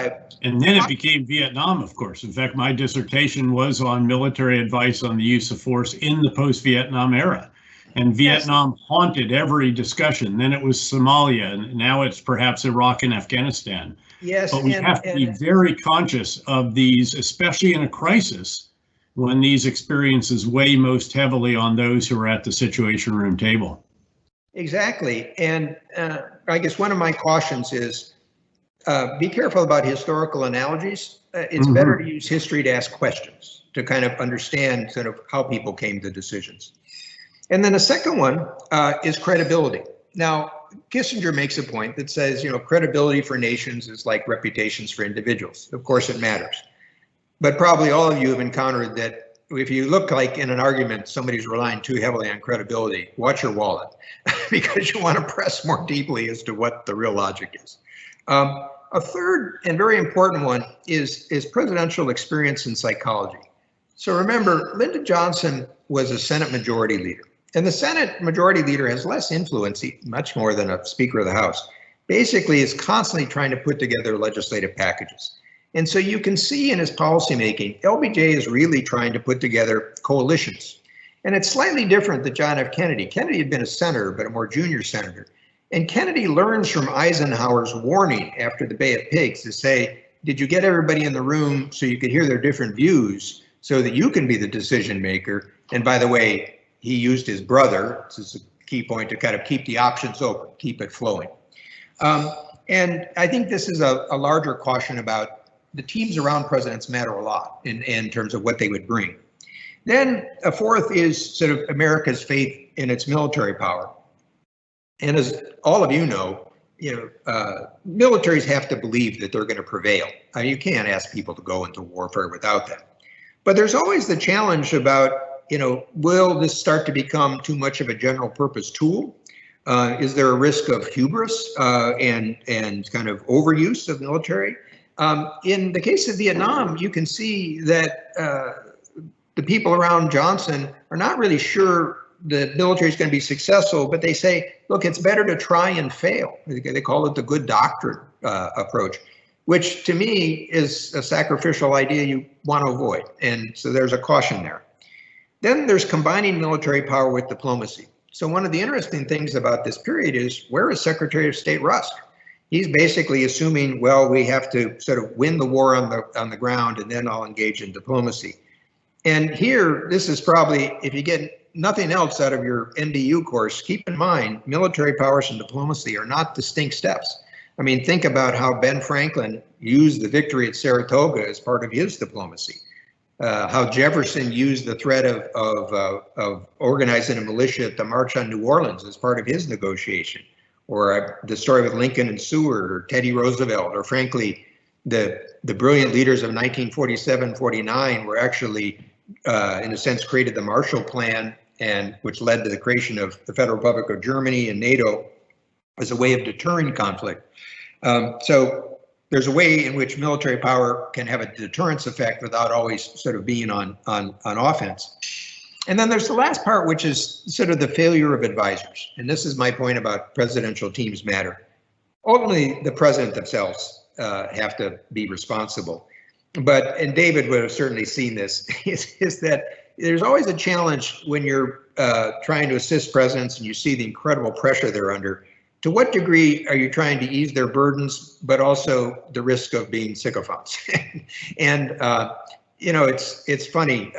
And then it became Vietnam, of course. In fact, my dissertation was on military advice on the use of force in the post-Vietnam era. And Vietnam haunted every discussion. Then it was Somalia, and now it's perhaps Iraq and Afghanistan. Yes, but we have to be very conscious of these, especially in a crisis, when these experiences weigh most heavily on those who are at the Situation Room table. Exactly. And I guess one of my cautions is be careful about historical analogies. It's better to use history to ask questions, to kind of understand sort of how people came to decisions. And then the second one is credibility. Now, Kissinger makes a point that says, credibility for nations is like reputations for individuals. Of course, it matters. But probably all of you have encountered that if you look like in an argument, somebody's relying too heavily on credibility, watch your wallet because you want to press more deeply as to what the real logic is. A third and very important one is presidential experience in psychology. So remember, Lyndon Johnson was a Senate Majority Leader. And the Senate Majority Leader has less influence, much more than a Speaker of the House. Basically, is constantly trying to put together legislative packages. And so you can see in his policymaking, LBJ is really trying to put together coalitions. And it's slightly different than John F. Kennedy. Kennedy had been a senator, but a more junior senator. And Kennedy learns from Eisenhower's warning after the Bay of Pigs to say, did you get everybody in the room so you could hear their different views so that you can be the decision maker? And by the way, he used his brother, this is a key point, to kind of keep the options open, keep it flowing. And I think this is a larger caution about the teams around presidents matter a lot in terms of what they would bring. Then a fourth is sort of America's faith in its military power. And as all of you know, militaries have to believe that they're going to prevail. I mean, you can't ask people to go into warfare without that. But there's always the challenge about, will this start to become too much of a general purpose tool? Is there a risk of hubris and kind of overuse of military? In the case of Vietnam, you can see that the people around Johnson are not really sure the military is going to be successful, but they say, look, it's better to try and fail. They call it the good doctrine approach, which to me is a sacrificial idea you want to avoid. And so there's a caution there. Then there's combining military power with diplomacy. So one of the interesting things about this period is, where is Secretary of State Rusk? He's basically assuming, well, we have to sort of win the war on the ground and then I'll engage in diplomacy. And here, this is probably, if you get nothing else out of your NDU course, keep in mind, military powers and diplomacy are not distinct steps. I mean, think about how Ben Franklin used the victory at Saratoga as part of his diplomacy. How Jefferson used the threat of organizing a militia to march on New Orleans as part of his negotiation. Or the story with Lincoln and Seward, or Teddy Roosevelt, or frankly, the brilliant leaders of 1947-49 were actually, in a sense, created the Marshall Plan, and which led to the creation of the Federal Republic of Germany and NATO as a way of deterring conflict. So there's a way in which military power can have a deterrence effect without always sort of being on offense. And then there's the last part, which is sort of the failure of advisors. And this is my point about presidential teams matter. Ultimately, the president themselves have to be responsible. But, and David would have certainly seen this, is that there's always a challenge when you're trying to assist presidents and you see the incredible pressure they're under. To what degree are you trying to ease their burdens, but also the risk of being sycophants? And, it's funny.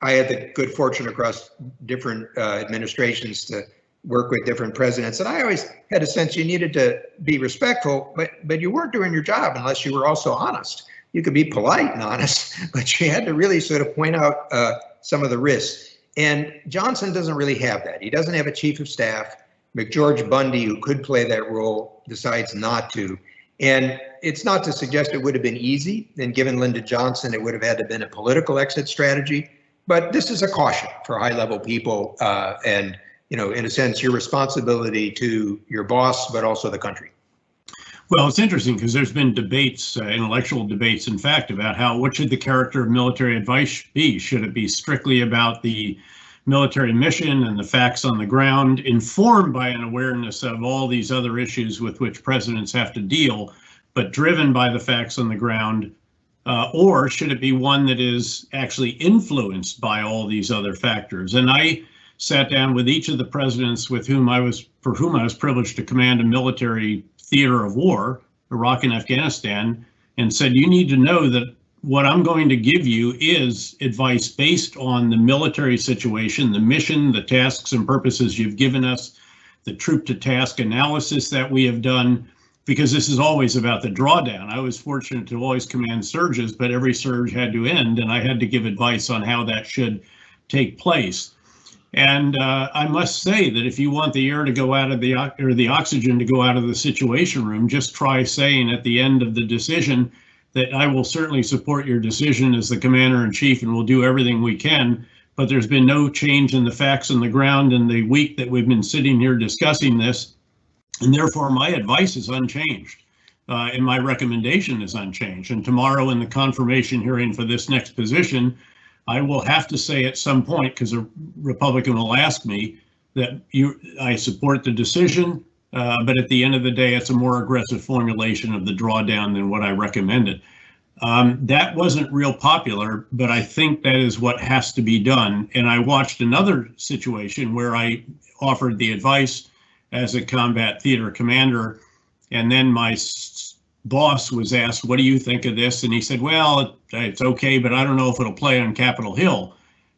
I had the good fortune across different administrations to work with different presidents. And I always had a sense you needed to be respectful, but you weren't doing your job unless you were also honest. You could be polite and honest, but you had to really sort of point out some of the risks. And Johnson doesn't really have that. He doesn't have a chief of staff. McGeorge Bundy, who could play that role, decides not to. And it's not to suggest it would have been easy. And given Lyndon Johnson, it would have had to have been a political exit strategy. But this is a caution for high-level people and, in a sense, your responsibility to your boss, but also the country. Well, it's interesting because there's been debates, intellectual debates, in fact, about what should the character of military advice be? Should it be strictly about the military mission and the facts on the ground, informed by an awareness of all these other issues with which presidents have to deal, but driven by the facts on the ground? Or should it be one that is actually influenced by all these other factors? And I sat down with each of the presidents for whom I was privileged to command a military theater of war, Iraq and Afghanistan, and said, you need to know that what I'm going to give you is advice based on the military situation, the mission, the tasks and purposes you've given us, the troop to task analysis that we have done, because this is always about the drawdown. I was fortunate to always command surges, but every surge had to end, and I had to give advice on how that should take place. And I must say that if you want the air to go out of the oxygen to go out of the Situation Room, just try saying at the end of the decision that I will certainly support your decision as the commander in chief and we'll do everything we can. But there's been no change in the facts on the ground in the week that we've been sitting here discussing this. And therefore, my advice is unchanged. And my recommendation is unchanged. And tomorrow in the confirmation hearing for this next position, I will have to say at some point, because a Republican will ask me, that I support the decision, but at the end of the day, it's a more aggressive formulation of the drawdown than what I recommended. That wasn't real popular, but I think that is what has to be done. And I watched another situation where I offered the advice as a combat theater commander, and then my boss was asked, what do you think of this? And he said, well, it's okay, but I don't know if it'll play on Capitol Hill.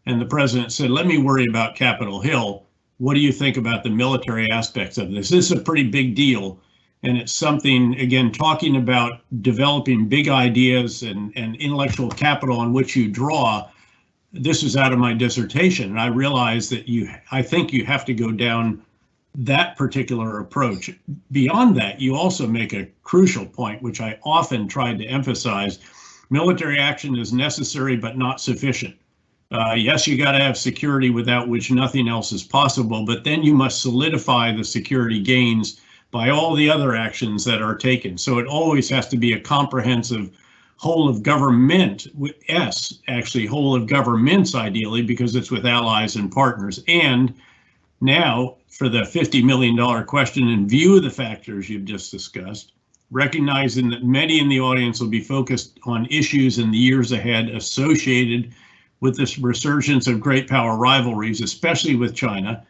And the president said, let me worry about Capitol Hill. What do you think about the military aspects of this? This is a pretty big deal. And it's something, again, talking about developing big ideas and intellectual capital on which you draw. This is out of my dissertation. And I realized that I think you have to go down that particular approach. Beyond that, you also make a crucial point, which I often tried to emphasize. Military action is necessary, but not sufficient. Yes, you got to have security without which nothing else is possible, but then you must solidify the security gains by all the other actions that are taken. So it always has to be a comprehensive whole of government, with S, actually whole of governments ideally, because it's with allies and partners. And now, for the $50 million question, in view of the factors you've just discussed, recognizing that many in the audience will be focused on issues in the years ahead associated with this resurgence of great power rivalries, especially with China,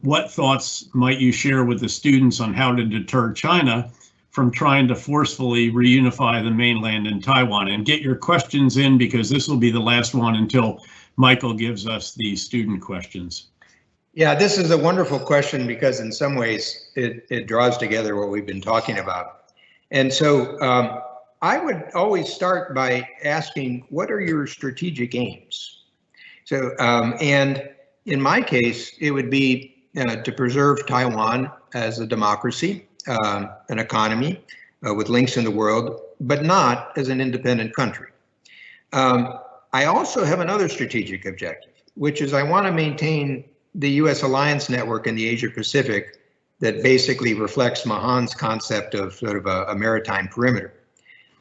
what thoughts might you share with the students on how to deter China from trying to forcefully reunify the mainland and Taiwan? And get your questions in, because this will be the last one until Michael gives us the student questions. Yeah, this is a wonderful question because in some ways it draws together what we've been talking about. And so I would always start by asking, what are your strategic aims? So, and in my case, it would be to preserve Taiwan as a democracy, an economy with links in the world, but not as an independent country. I also have another strategic objective, which is I want to maintain the U.S. alliance network in the Asia Pacific that basically reflects Mahan's concept of sort of a maritime perimeter.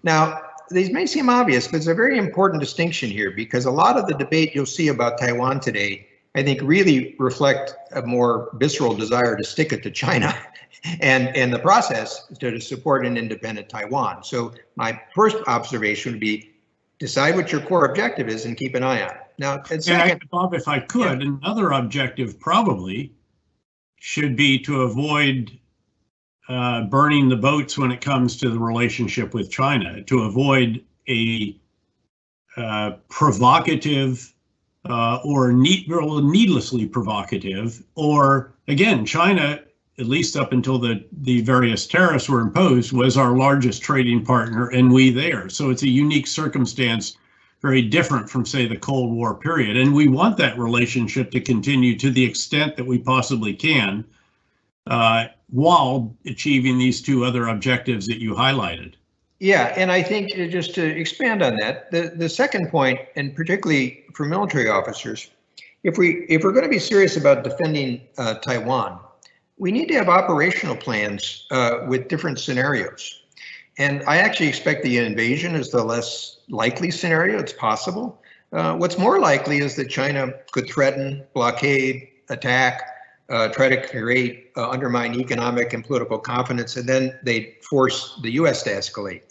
Now, these may seem obvious, but it's a very important distinction here, because a lot of the debate you'll see about Taiwan today, I think, really reflect a more visceral desire to stick it to China and the process to support an independent Taiwan. So my first observation would be decide what your core objective is and keep an eye on it. Now, second, Bob, if I could, yeah. Another objective probably should be to avoid burning the boats when it comes to the relationship with China, to avoid a provocative or needlessly provocative, or again, China, at least up until the various tariffs were imposed, was our largest trading partner, and we theirs. So it's a unique circumstance, very different from, say, the Cold War period. And we want that relationship to continue to the extent that we possibly can, while achieving these two other objectives that you highlighted. Yeah, and I think just to expand on that, the second point, and particularly for military officers, if we're going to be serious about defending Taiwan, we need to have operational plans with different scenarios. And I actually expect the invasion is the less likely scenario. It's possible. What's more likely is that China could threaten, blockade, attack, try to create, undermine economic and political confidence, and then they force the US to escalate.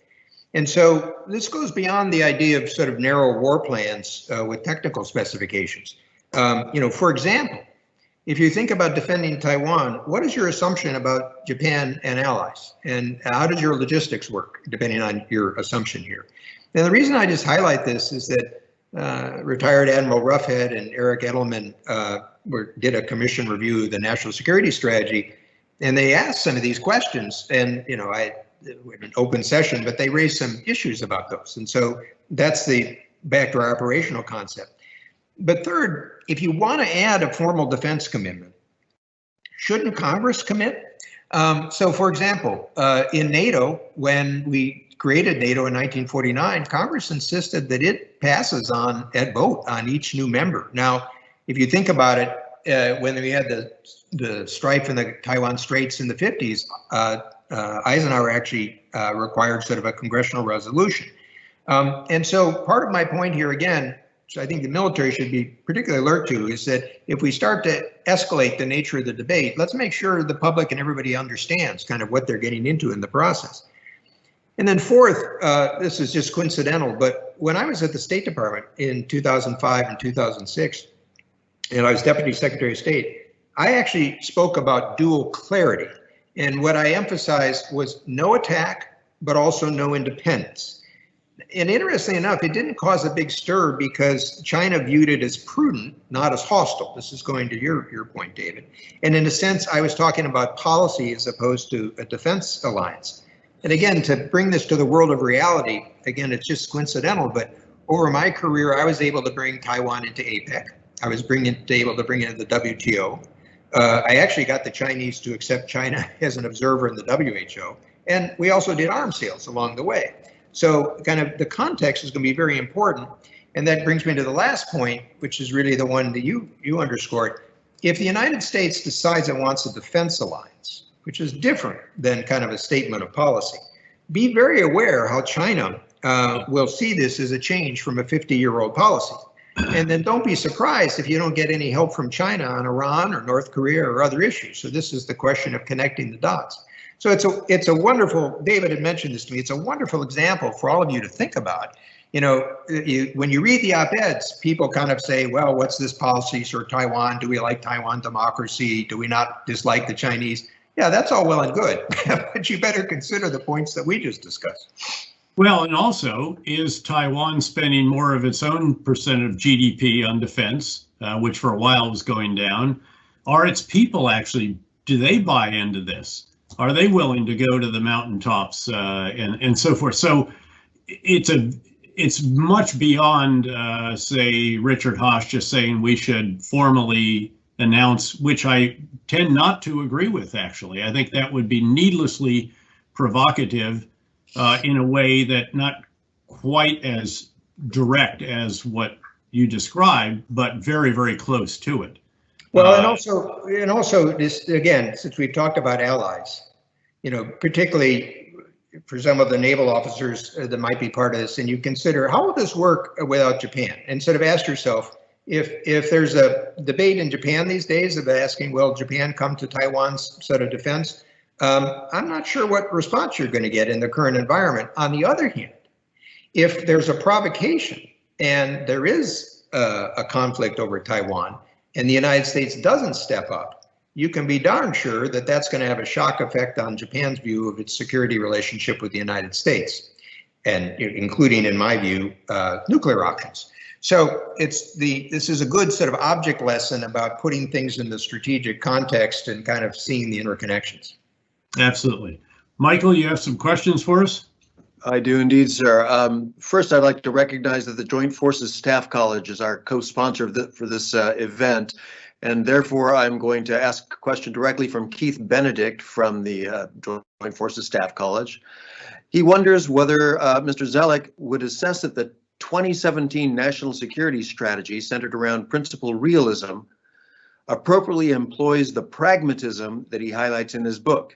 And so this goes beyond the idea of sort of narrow war plans with technical specifications. For example, if you think about defending Taiwan, what is your assumption about Japan and allies? And how does your logistics work, depending on your assumption here? And the reason I just highlight this is that retired Admiral Roughead and Eric Edelman did a commission review of the national security strategy, and they asked some of these questions, and an open session, but they raised some issues about those. And so that's back to our operational concept. But third, if you want to add a formal defense commitment, shouldn't Congress commit? So, for example, in NATO, when we created NATO in 1949, Congress insisted that it passes on at vote on each new member. Now, if you think about it, when we had the strife in the Taiwan Straits in the 50s, Eisenhower actually required sort of a congressional resolution. And so part of my point here again, which I think the military should be particularly alert to, is that if we start to escalate the nature of the debate, let's make sure the public and everybody understands kind of what they're getting into in the process. And then fourth, this is just coincidental, but when I was at the State Department in 2005 and 2006, and I was Deputy Secretary of State, I actually spoke about dual clarity. And what I emphasized was no attack, but also no independence. And interestingly enough, it didn't cause a big stir because China viewed it as prudent, not as hostile. This is going to your point, David. And in a sense, I was talking about policy as opposed to a defense alliance. And again, to bring this to the world of reality, again, it's just coincidental, but over my career, I was able to bring Taiwan into APEC. I was able to bring it into the WTO. I actually got the Chinese to accept China as an observer in the WHO. And we also did arms sales along the way. So kind of the context is going to be very important. And that brings me to the last point, which is really the one that you underscored. If the United States decides it wants a defense alliance, which is different than kind of a statement of policy, be very aware how China will see this as a change from a 50-year-old policy. And then don't be surprised if you don't get any help from China on Iran or North Korea or other issues. So this is the question of connecting the dots. So it's a wonderful, David had mentioned this to me, it's a wonderful example for all of you to think about. You know, when you read the op-eds, people kind of say, well, what's this policy for Taiwan? Do we like Taiwan democracy? Do we not dislike the Chinese? Yeah, that's all well and good, but you better consider the points that we just discussed. Well, and also, is Taiwan spending more of its own percent of GDP on defense, which for a while was going down? Are its people actually, do they buy into this? Are they willing to go to the mountaintops and so forth? So it's much beyond, say, Richard Haass just saying we should formally announce, which I tend not to agree with, actually. I think that would be needlessly provocative in a way that not quite as direct as what you described, but very, very close to it. Well, and also this, again, since we've talked about allies, you know, particularly for some of the naval officers that might be part of this, and you consider how will this work without Japan? And sort of ask yourself, if there's a debate in Japan these days of asking, will Japan come to Taiwan's sort of defense? I'm not sure what response you're going to get in the current environment. On the other hand, if there's a provocation and there is a conflict over Taiwan and the United States doesn't step up, you can be darn sure that that's going to have a shock effect on Japan's view of its security relationship with the United States, and including, in my view, nuclear options. So this is a good sort of object lesson about putting things in the strategic context and kind of seeing the interconnections. Absolutely. Michael, you have some questions for us? I do indeed, sir. First, I'd like to recognize that the Joint Forces Staff College is our co-sponsor for this event, and therefore I'm going to ask a question directly from Keith Benedict from the Joint Forces Staff College. He wonders whether Mr. Zoellick would assess that the 2017 national security strategy centered around principal realism appropriately employs the pragmatism that he highlights in his book.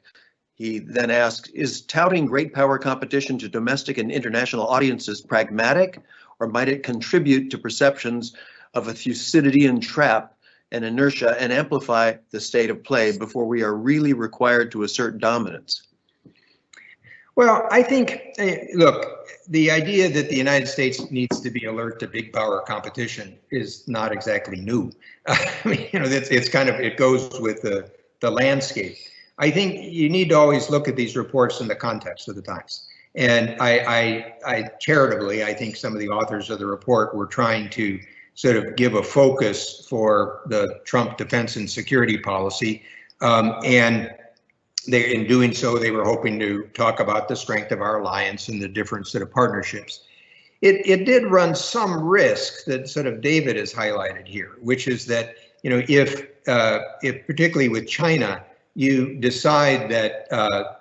He then asks, is touting great power competition to domestic and international audiences pragmatic, or might it contribute to perceptions of a Thucydidean trap and inertia and amplify the state of play before we are really required to assert dominance? Well, I think, look, the idea that the United States needs to be alert to big power competition is not exactly new. I mean, you know, it's kind of, it goes with the landscape. I think you need to always look at these reports in the context of the times. And I charitably, I think some of the authors of the report were trying to sort of give a focus for the Trump defense and security policy. And in doing so, they were hoping to talk about the strength of our alliance and the different sort of partnerships. it did run some risk that sort of David has highlighted here, which is that, you know, if particularly with China, you decide that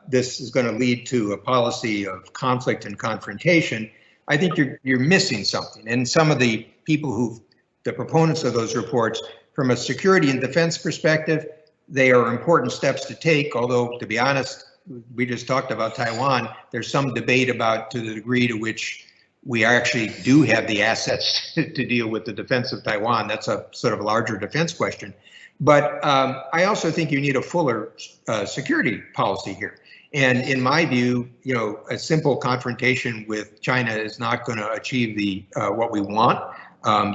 this is going to lead to a policy of conflict and confrontation, I think you're missing something. And some of the people the proponents of those reports, from a security and defense perspective, they are important steps to take, although, to be honest, we just talked about Taiwan. There's some debate about to the degree to which we actually do have the assets to deal with the defense of Taiwan. That's a sort of larger defense question. But I also think you need a fuller security policy here. And in my view, you know, a simple confrontation with China is not going to achieve what we want.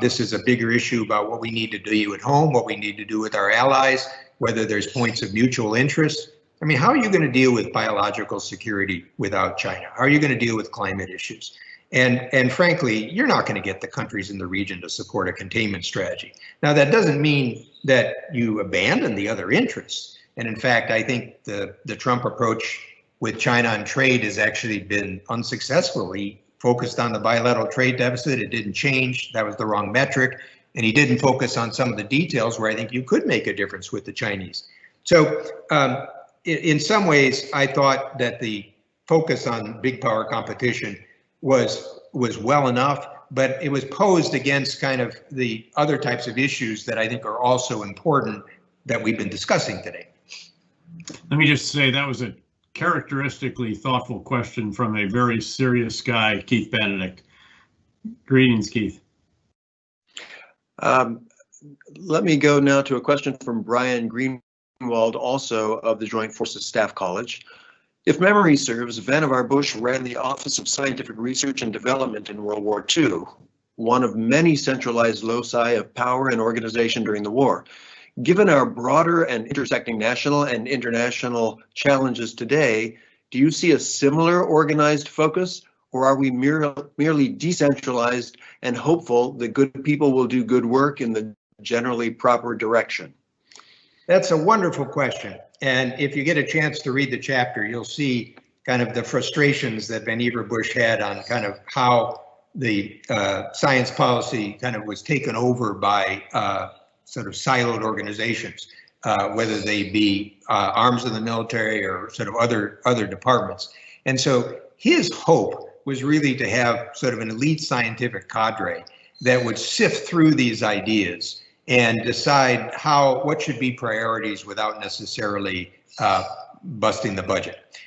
This is a bigger issue about what we need to do at home, what we need to do with our allies, whether there's points of mutual interest. I mean, how are you going to deal with biological security without China? How are you going to deal with climate issues? And frankly, you're not going to get the countries in the region to support a containment strategy. Now, that doesn't mean that you abandon the other interests. And in fact, I think the Trump approach with China on trade has actually been unsuccessfully focused on the bilateral trade deficit. It didn't change. That was the wrong metric. And he didn't focus on some of the details where I think you could make a difference with the Chinese. So in some ways, I thought that the focus on big power competition was well enough, but it was posed against kind of the other types of issues that I think are also important that we've been discussing today. Let me just say that was a characteristically thoughtful question from a very serious guy, Keith Benedict. Greetings, Keith. Let me go now to a question from Brian Greenwald, also of the Joint Forces Staff College. If memory serves, Vannevar Bush ran the Office of Scientific Research and Development in World War II, one of many centralized loci of power and organization during the war. Given our broader and intersecting national and international challenges today, do you see a similar organized focus, or are we merely decentralized and hopeful that good people will do good work in the generally proper direction? That's a wonderful question. And if you get a chance to read the chapter, you'll see kind of the frustrations that Vannevar Bush had on kind of how the science policy kind of was taken over by sort of siloed organizations, whether they be arms of the military or sort of other departments. And so his hope was really to have sort of an elite scientific cadre that would sift through these ideas and decide what should be priorities without necessarily busting the budget.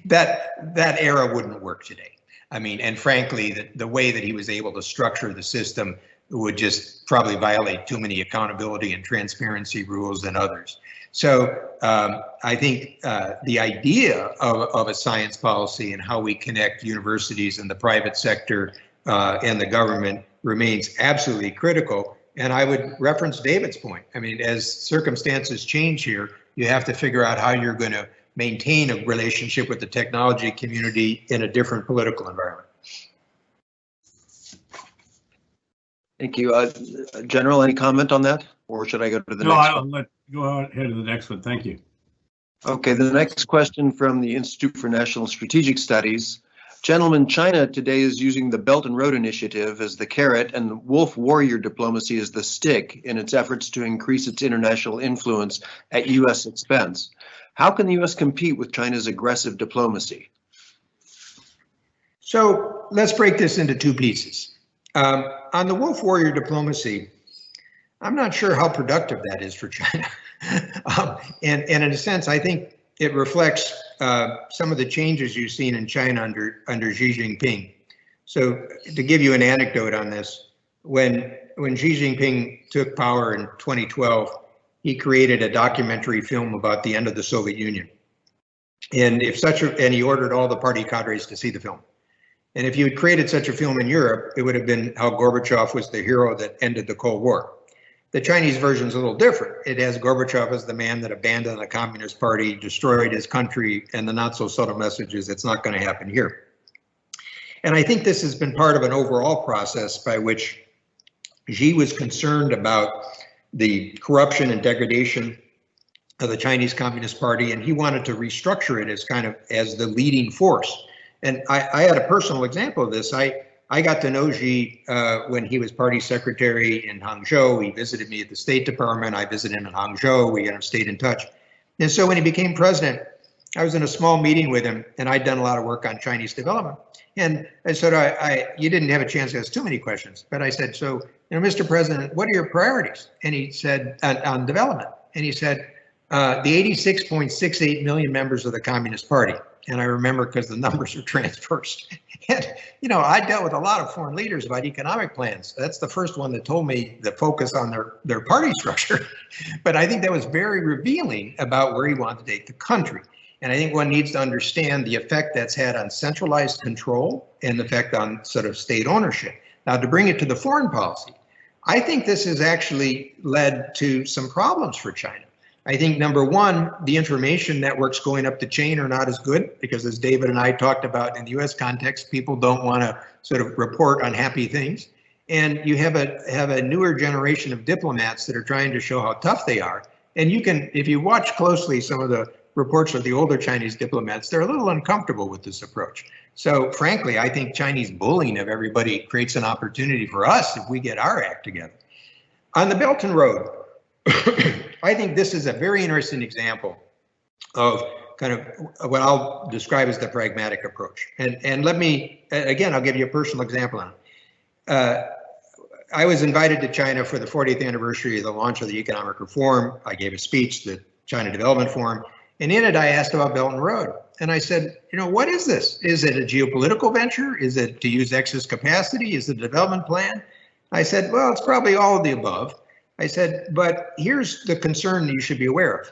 That era wouldn't work today. I mean, and frankly, the way that he was able to structure the system would just probably violate too many accountability and transparency rules than others. So I think the idea of a science policy and how we connect universities and the private sector and the government remains absolutely critical. And I would reference David's point. I mean, as circumstances change here, you have to figure out how you're going to maintain a relationship with the technology community in a different political environment. Thank you. General, any comment on that? Or should I go to the next one? No, go ahead to the next one. Thank you. Okay, the next question from the Institute for National Strategic Studies. Gentlemen, China today is using the Belt and Road Initiative as the carrot and wolf warrior diplomacy as the stick in its efforts to increase its international influence at U.S. expense. How can the U.S. compete with China's aggressive diplomacy? So let's break this into two pieces. On the wolf warrior diplomacy, I'm not sure how productive that is for China. And in a sense, I think it reflects some of the changes you've seen in China under Xi Jinping. So to give you an anecdote on this, when Xi Jinping took power in 2012, he created a documentary film about the end of the Soviet Union. And he ordered all the party cadres to see the film. And if you had created such a film in Europe, it would have been how Gorbachev was the hero that ended the Cold War. The Chinese version is a little different. It has Gorbachev as the man that abandoned the Communist Party, destroyed his country, and the not so subtle message is it's not going to happen here. And I think this has been part of an overall process by which Xi was concerned about the corruption and degradation of the Chinese Communist Party, and he wanted to restructure it as the leading force. And I had a personal example of this. I got to know Xi when he was party secretary in Hangzhou. He visited me at the State Department. I visited him in Hangzhou. We stayed in touch. And so when he became president, I was in a small meeting with him, and I'd done a lot of work on Chinese development. And I said, you didn't have a chance to ask too many questions, but I said, so, Mr. President, what are your priorities? And he said, on development. And he said, the 86.68 million members of the Communist Party. And I remember because the numbers are transversed. And, I dealt with a lot of foreign leaders about economic plans. That's the first one that told me the focus on their party structure. But I think that was very revealing about where he wanted to take the country. And I think one needs to understand the effect that's had on centralized control and the effect on sort of state ownership. Now, to bring it to the foreign policy, I think this has actually led to some problems for China. I think, number one, the information networks going up the chain are not as good because, as David and I talked about in the U.S. context, people don't want to sort of report unhappy things. And you have a newer generation of diplomats that are trying to show how tough they are. And you can, if you watch closely some of the reports of the older Chinese diplomats, they're a little uncomfortable with this approach. So frankly, I think Chinese bullying of everybody creates an opportunity for us if we get our act together. On the Belt and Road, I think this is a very interesting example of kind of what I'll describe as the pragmatic approach. And let me, again, I'll give you a personal example on it. I was invited to China for the 40th anniversary of the launch of the economic reform. I gave a speech, the China Development Forum. And in it, I asked about Belt and Road. And I said, what is this? Is it a geopolitical venture? Is it to use excess capacity? Is it a development plan? I said, well, it's probably all of the above. I said, but here's the concern that you should be aware of.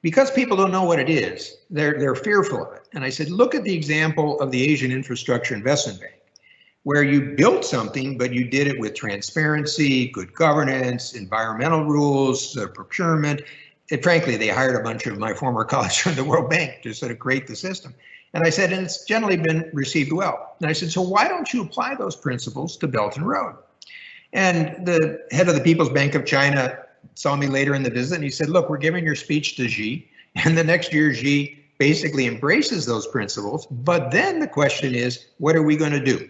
Because people don't know what it is, they're fearful of it. And I said, look at the example of the Asian Infrastructure Investment Bank, where you built something, but you did it with transparency, good governance, environmental rules, procurement. And frankly, they hired a bunch of my former colleagues from the World Bank to sort of create the system. And I said, and it's generally been received well. And I said, so why don't you apply those principles to Belt and Road? And the head of the People's Bank of China saw me later in the visit, and he said, look, we're giving your speech to Xi. And the next year, Xi basically embraces those principles. But then the question is, what are we going to do?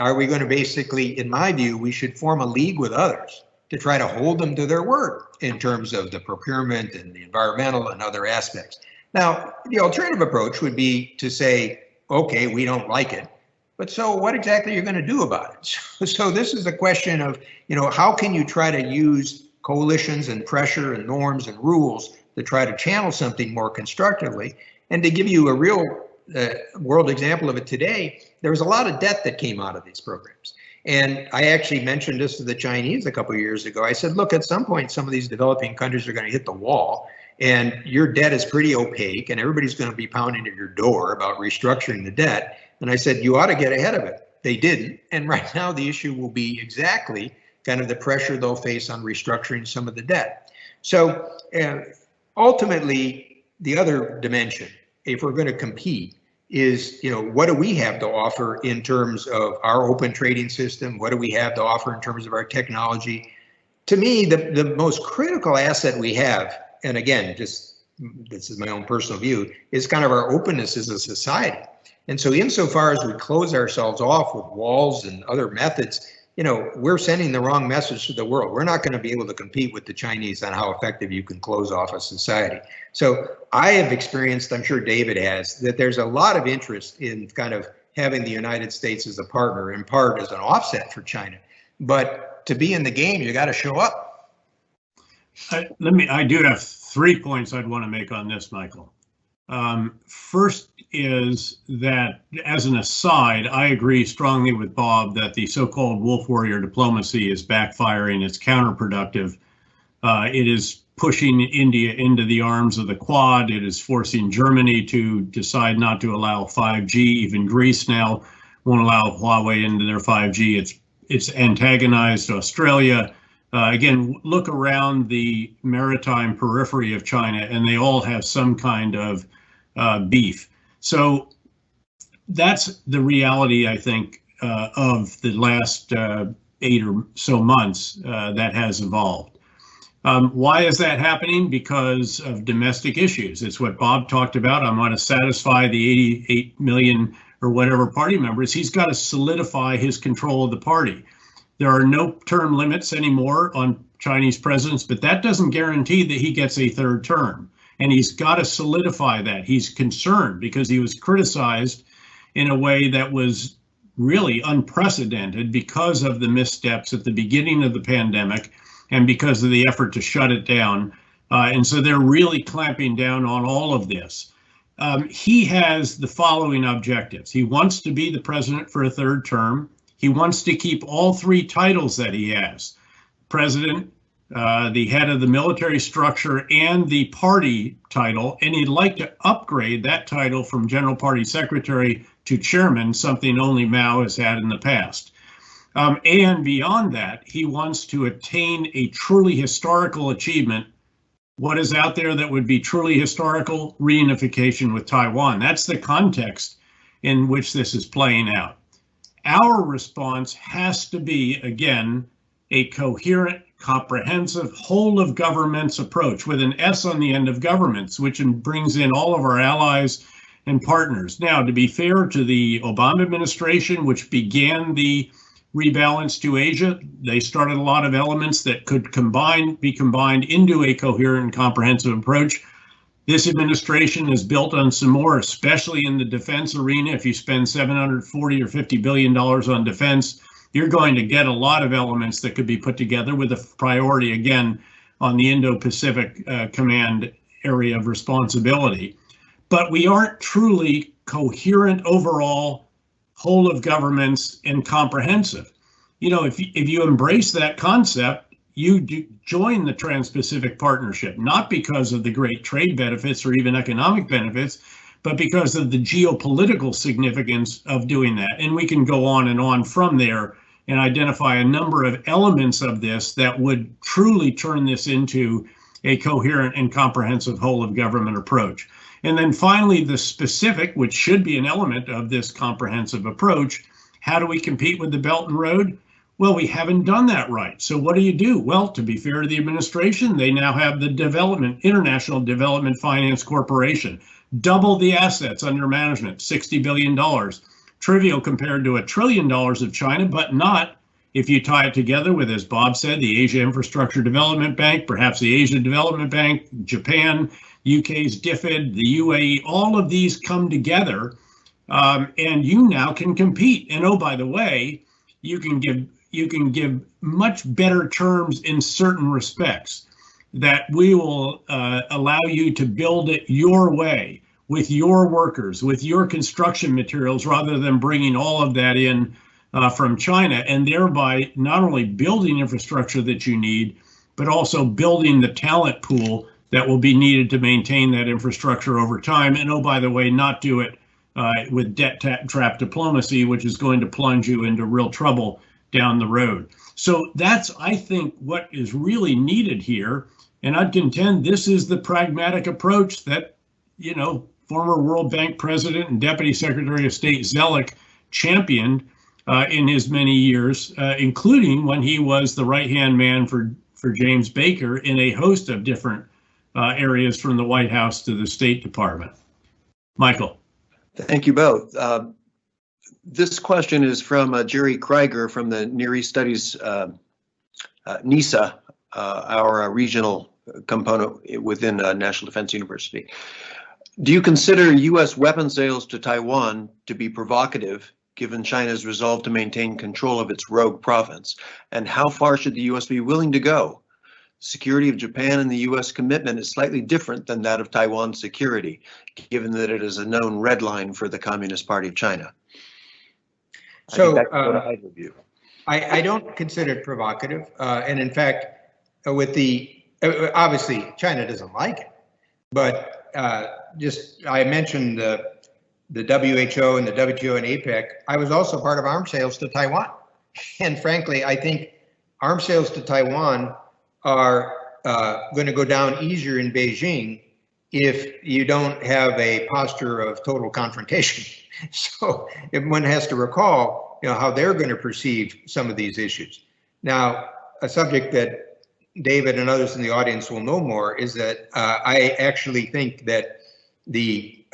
Are we going to basically, in my view, we should form a league with others to try to hold them to their word in terms of the procurement and the environmental and other aspects. Now, the alternative approach would be to say, okay, we don't like it, but so what exactly are you going to do about it? So this is a question of, how can you try to use coalitions and pressure and norms and rules to try to channel something more constructively? And to give you a real world example of it today, there was a lot of debt that came out of these programs. And I actually mentioned this to the Chinese a couple of years ago. I said, look, at some point, some of these developing countries are going to hit the wall, and your debt is pretty opaque, and everybody's going to be pounding at your door about restructuring the debt. And I said, you ought to get ahead of it. They didn't. And right now, the issue will be exactly kind of the pressure they'll face on restructuring some of the debt. So ultimately, the other dimension, if we're going to compete, is, what do we have to offer in terms of our open trading system? What do we have to offer in terms of our technology? To me, the most critical asset we have, and again, just this is my own personal view, is kind of our openness as a society. And so insofar as we close ourselves off with walls and other methods, we're sending the wrong message to the world. We're not going to be able to compete with the Chinese on how effective you can close off a society. So I have experienced, I'm sure David has, that there's a lot of interest in kind of having the United States as a partner, in part as an offset for China. But to be in the game, you got to show up. I do have 3 points I'd want to make on this, Michael. First is that, as an aside, I agree strongly with Bob that the so-called wolf warrior diplomacy is backfiring. It's counterproductive. It is pushing India into the arms of the Quad. It is forcing Germany to decide not to allow 5G. Even Greece now won't allow Huawei into their 5G. It's antagonized Australia. Again, look around the maritime periphery of China, and they all have some kind of beef. So that's the reality, I think, of the last 8 or so months that has evolved. Why is that happening? Because of domestic issues. It's what Bob talked about. I want to satisfy the 88 million or whatever party members. He's got to solidify his control of the party. There are no term limits anymore on Chinese presidents, but that doesn't guarantee that he gets a third term. And he's got to solidify that. He's concerned because he was criticized in a way that was really unprecedented because of the missteps at the beginning of the pandemic and because of the effort to shut it down. And so they're really clamping down on all of this. He has the following objectives. He wants to be the president for a third term. He wants to keep all three titles that he has: president, the head of the military structure, and the party title. And he'd like to upgrade that title from general party secretary to chairman, something only Mao has had in the past. And beyond that, he wants to attain a truly historical achievement. What is out there that would be truly historical? Reunification with Taiwan. That's the context in which this is playing out. Our response has to be, again, a coherent, comprehensive, whole of governments approach with an S on the end of governments, which brings in all of our allies and partners. Now, to be fair to the Obama administration, which began the rebalance to Asia, they started a lot of elements that could be combined into a coherent and comprehensive approach. This administration is built on some more, especially in the defense arena. If you spend $740 or $50 billion on defense, you're going to get a lot of elements that could be put together with a priority, again, on the Indo-Pacific Command area of responsibility. But we aren't truly coherent overall, whole of governments, and comprehensive. You know, if you embrace that concept, you join the Trans-Pacific Partnership, not because of the great trade benefits or even economic benefits, but because of the geopolitical significance of doing that. And we can go on from there and identify a number of elements of this that would truly turn this into a coherent and comprehensive whole of government approach. And then finally, the specific, which should be an element of this comprehensive approach, how do we compete with the Belt and Road? Well, we haven't done that right. So what do? Well, to be fair to the administration, they now have the International Development Finance Corporation, double the assets under management, $60 billion. Trivial compared to $1 trillion of China, but not if you tie it together with, as Bob said, the Asia Infrastructure Development Bank, perhaps the Asia Development Bank, Japan, UK's DFID, the UAE, all of these come together, and you now can compete. And oh, by the way, you can give much better terms in certain respects that we will allow you to build it your way with your workers, with your construction materials, rather than bringing all of that in from China, and thereby not only building infrastructure that you need, but also building the talent pool that will be needed to maintain that infrastructure over time. And oh, by the way, not do it with debt trap diplomacy, which is going to plunge you into real trouble down the road. So that's, I think, what is really needed here. And I'd contend this is the pragmatic approach that, you know, former World Bank president and Deputy Secretary of State Zoellick championed in his many years, including when he was the right-hand man for James Baker in a host of different areas from the White House to the State Department. Michael. Thank you both. This question is from Jerry Krieger from the Near East Studies, NISA, our regional component within National Defense University. Do you consider U.S. weapon sales to Taiwan to be provocative, given China's resolve to maintain control of its rogue province? And how far should the U.S. be willing to go? Security of Japan and the U.S. commitment is slightly different than that of Taiwan's security, given that it is a known red line for the Communist Party of China. So I don't consider it provocative. And in fact, with the, obviously China doesn't like it, but I mentioned the WHO and the WTO and APEC. I was also part of arms sales to Taiwan. And frankly, I think arms sales to Taiwan are going to go down easier in Beijing if you don't have a posture of total confrontation. So one has to recall, you know, how they're going to perceive some of these issues. Now, a subject that David and others in the audience will know more, is that I actually think that the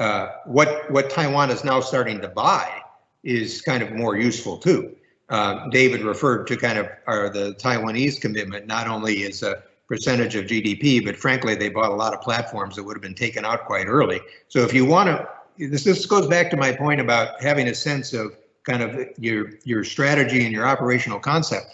what Taiwan is now starting to buy is kind of more useful too. David referred to kind of the Taiwanese commitment, not only as a percentage of GDP, but frankly, they bought a lot of platforms that would have been taken out quite early. So if you want to, this goes back to my point about having a sense of kind of your strategy and your operational concept.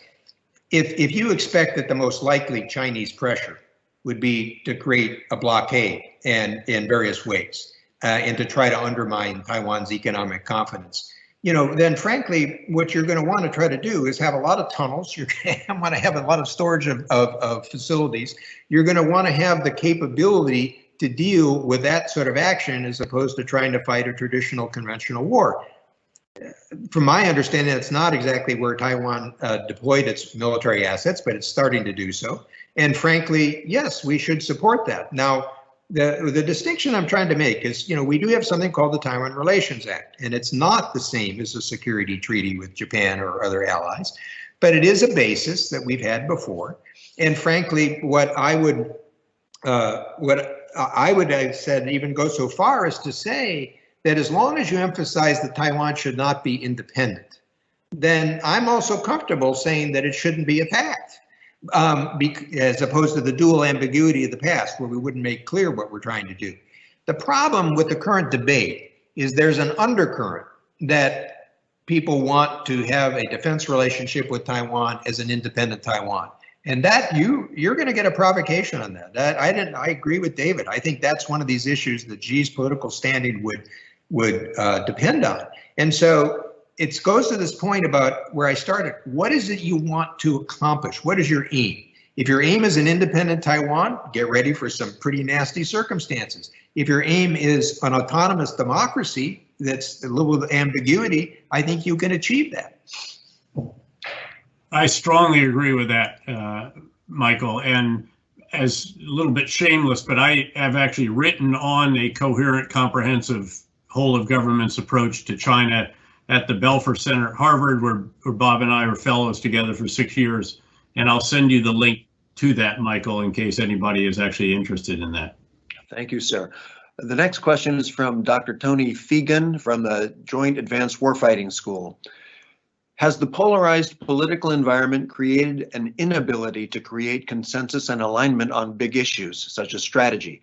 If you expect that the most likely Chinese pressure would be to create a blockade and in various ways and to try to undermine Taiwan's economic confidence, then frankly, what you're going to want to try to do is have a lot of tunnels. You're going to want to have a lot of storage of facilities. You're going to want to have the capability to deal with that sort of action as opposed to trying to fight a traditional conventional war. From my understanding, that's not exactly where Taiwan deployed its military assets, but it's starting to do so. And frankly, yes, we should support that. Now, the distinction I'm trying to make is, we do have something called the Taiwan Relations Act, and it's not the same as a security treaty with Japan or other allies, but it is a basis that we've had before. And frankly, what I would have said, even go so far as to say that as long as you emphasize that Taiwan should not be independent, then I'm also comfortable saying that it shouldn't be attacked. As opposed to the dual ambiguity of the past, where we wouldn't make clear what we're trying to do. The problem with the current debate is there's an undercurrent that people want to have a defense relationship with Taiwan as an independent Taiwan, and that you're going to get a provocation on that. I agree with David. I think that's one of these issues that Xi's political standing would depend on, and so. It goes to this point about where I started. What is it you want to accomplish? What is your aim? If your aim is an independent Taiwan, get ready for some pretty nasty circumstances. If your aim is an autonomous democracy that's a little ambiguity, I think you can achieve that. I strongly agree with that, Michael. And as a little bit shameless, but I have actually written on a coherent, comprehensive whole of government's approach to China at the Belfer Center at Harvard, where Bob and I were fellows together for 6 years. And I'll send you the link to that, Michael, in case anybody is actually interested in that. Thank you, sir. The next question is from Dr. Tony Fegan from the Joint Advanced Warfighting School. Has the polarized political environment created an inability to create consensus and alignment on big issues, such as strategy?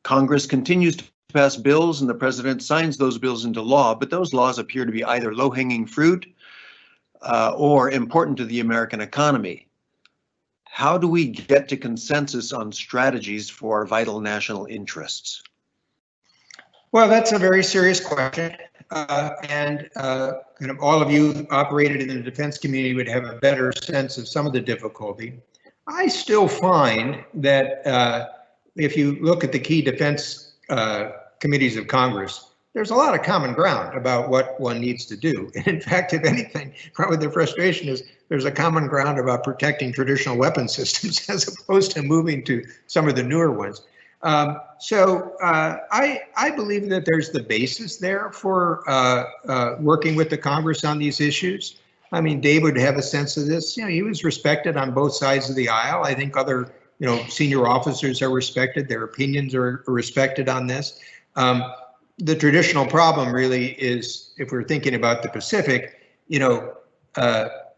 Congress continues to pass bills and the president signs those bills into law, but those laws appear to be either low-hanging fruit or important to the American economy. How do we get to consensus on strategies for vital national interests? Well, that's a very serious question. And kind of all of you operated in the defense community would have a better sense of some of the difficulty. I still find that if you look at the key defense committees of Congress, there's a lot of common ground about what one needs to do. And in fact, if anything, probably the frustration is there's a common ground about protecting traditional weapon systems as opposed to moving to some of the newer ones. So I believe that there's the basis there for working with the Congress on these issues. I mean, Dave would have a sense of this. He was respected on both sides of the aisle. I think other, senior officers are respected. Their opinions are respected on this. The traditional problem really is, if we're thinking about the Pacific,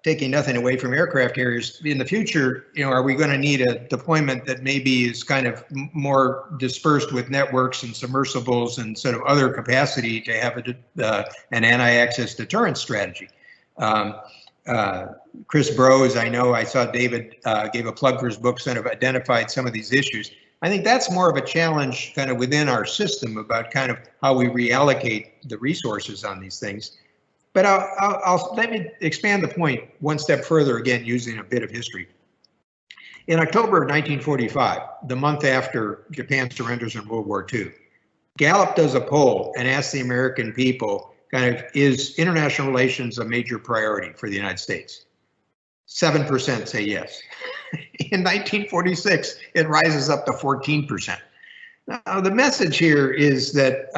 taking nothing away from aircraft carriers, in the future, are we going to need a deployment that maybe is kind of more dispersed with networks and submersibles and sort of other capacity to have an anti-access deterrence strategy? Chris Brose, I saw David gave a plug for his book, sort of identified some of these issues. I think that's more of a challenge kind of within our system about kind of how we reallocate the resources on these things. But let me expand the point one step further, again, using a bit of history. In October of 1945, the month after Japan surrenders in World War II, Gallup does a poll and asks the American people, is international relations a major priority for the United States? 7% say yes. In 1946, it rises up to 14%. Now, the message here is that,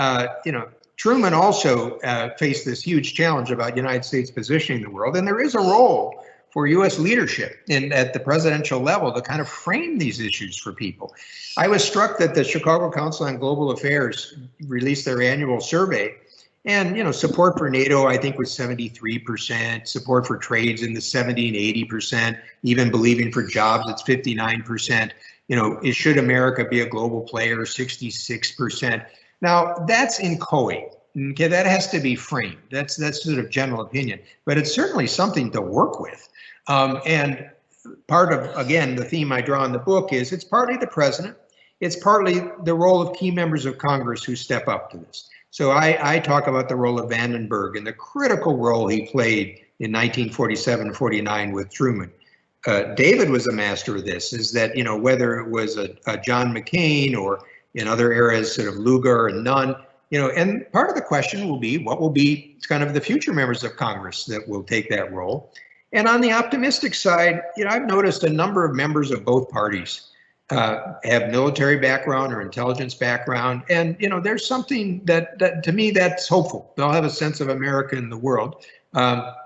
Truman also faced this huge challenge about United States positioning in the world, and there is a role for U.S. leadership at the presidential level to kind of frame these issues for people. I was struck that the Chicago Council on Global Affairs released their annual survey, and support for NATO, I think, was 73%. Support for trades in the 70 and 80%. Even believing for jobs, it's 59%. Should America be a global player? 66%. Now that's inchoate. Okay, that has to be framed. That's sort of general opinion, but it's certainly something to work with. And part of, again, the theme I draw in the book is it's partly the president, it's partly the role of key members of Congress who step up to this. So I talk about the role of Vandenberg and the critical role he played in 1947-49 with Truman. David was a master of this, is that, whether it was a John McCain or in other eras, sort of Lugar and Nunn, and part of the question will be what will be kind of the future members of Congress that will take that role. And on the optimistic side, I've noticed a number of members of both parties have military background or intelligence background. And, there's something that to me, that's hopeful. They'll have a sense of America in the world.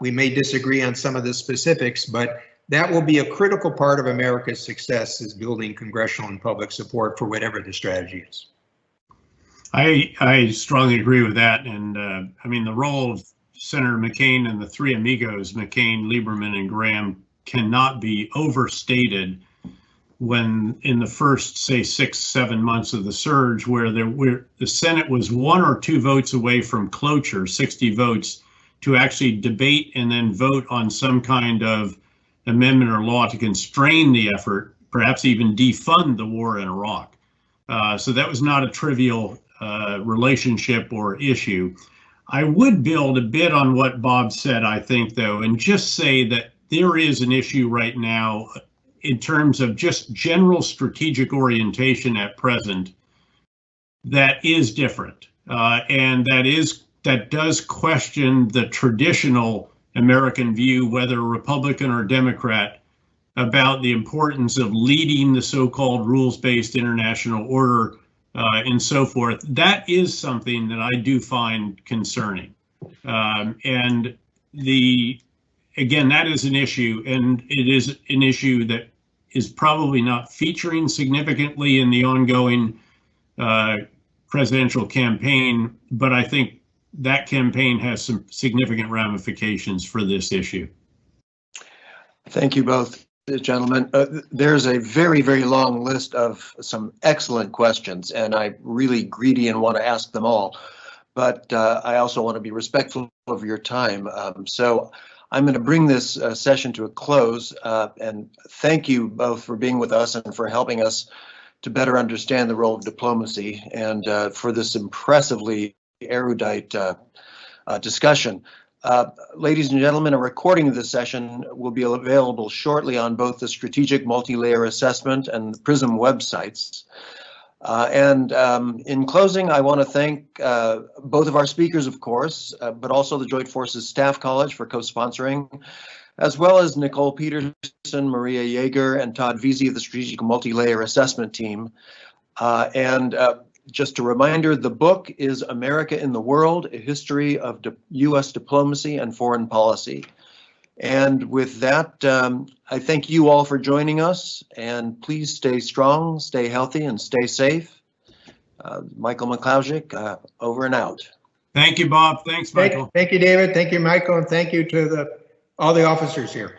We may disagree on some of the specifics, but that will be a critical part of America's success, is building congressional and public support for whatever the strategy is. I strongly agree with that. And I mean, the role of Senator McCain and the three amigos, McCain, Lieberman, and Graham, cannot be overstated when in the first, say, 6-7 months of the surge, where the Senate was 1 or 2 votes away from cloture, 60 votes, to actually debate and then vote on some kind of amendment or law to constrain the effort, perhaps even defund the war in Iraq. So that was not a trivial relationship or issue. I would build a bit on what Bob said, I think, though, and just say that there is an issue right now in terms of just general strategic orientation at present that is different, and that does question the traditional American view, whether Republican or Democrat, about the importance of leading the so-called rules-based international order and so forth. That is something that I do find concerning. And again, that is an issue, and it is an issue that is probably not featuring significantly in the ongoing presidential campaign, but I think that campaign has some significant ramifications for this issue. Thank you both, gentlemen. There's a very, very long list of some excellent questions, and I'm really greedy and want to ask them all. But I also want to be respectful of your time. So I'm going to bring this session to a close, and thank you both for being with us and for helping us to better understand the role of diplomacy, and for this impressively erudite discussion. Ladies and gentlemen, a recording of this session will be available shortly on both the Strategic Multi-Layer Assessment and the PRISM websites. And in closing, I want to thank both of our speakers, of course, but also the Joint Forces Staff College for co-sponsoring, as well as Nicole Peterson, Maria Yeager, and Todd Veazey of the Strategic Multi-Layer Assessment Team. Just a reminder, the book is America in the World, A History of U.S. Diplomacy and Foreign Policy. And with that, I thank you all for joining us, and please stay strong, stay healthy, and stay safe. Michael McCloudzik, over and out. Thank you, Bob. Thanks, Michael. Thank you, David. Thank you, Michael, and thank you to all the officers here.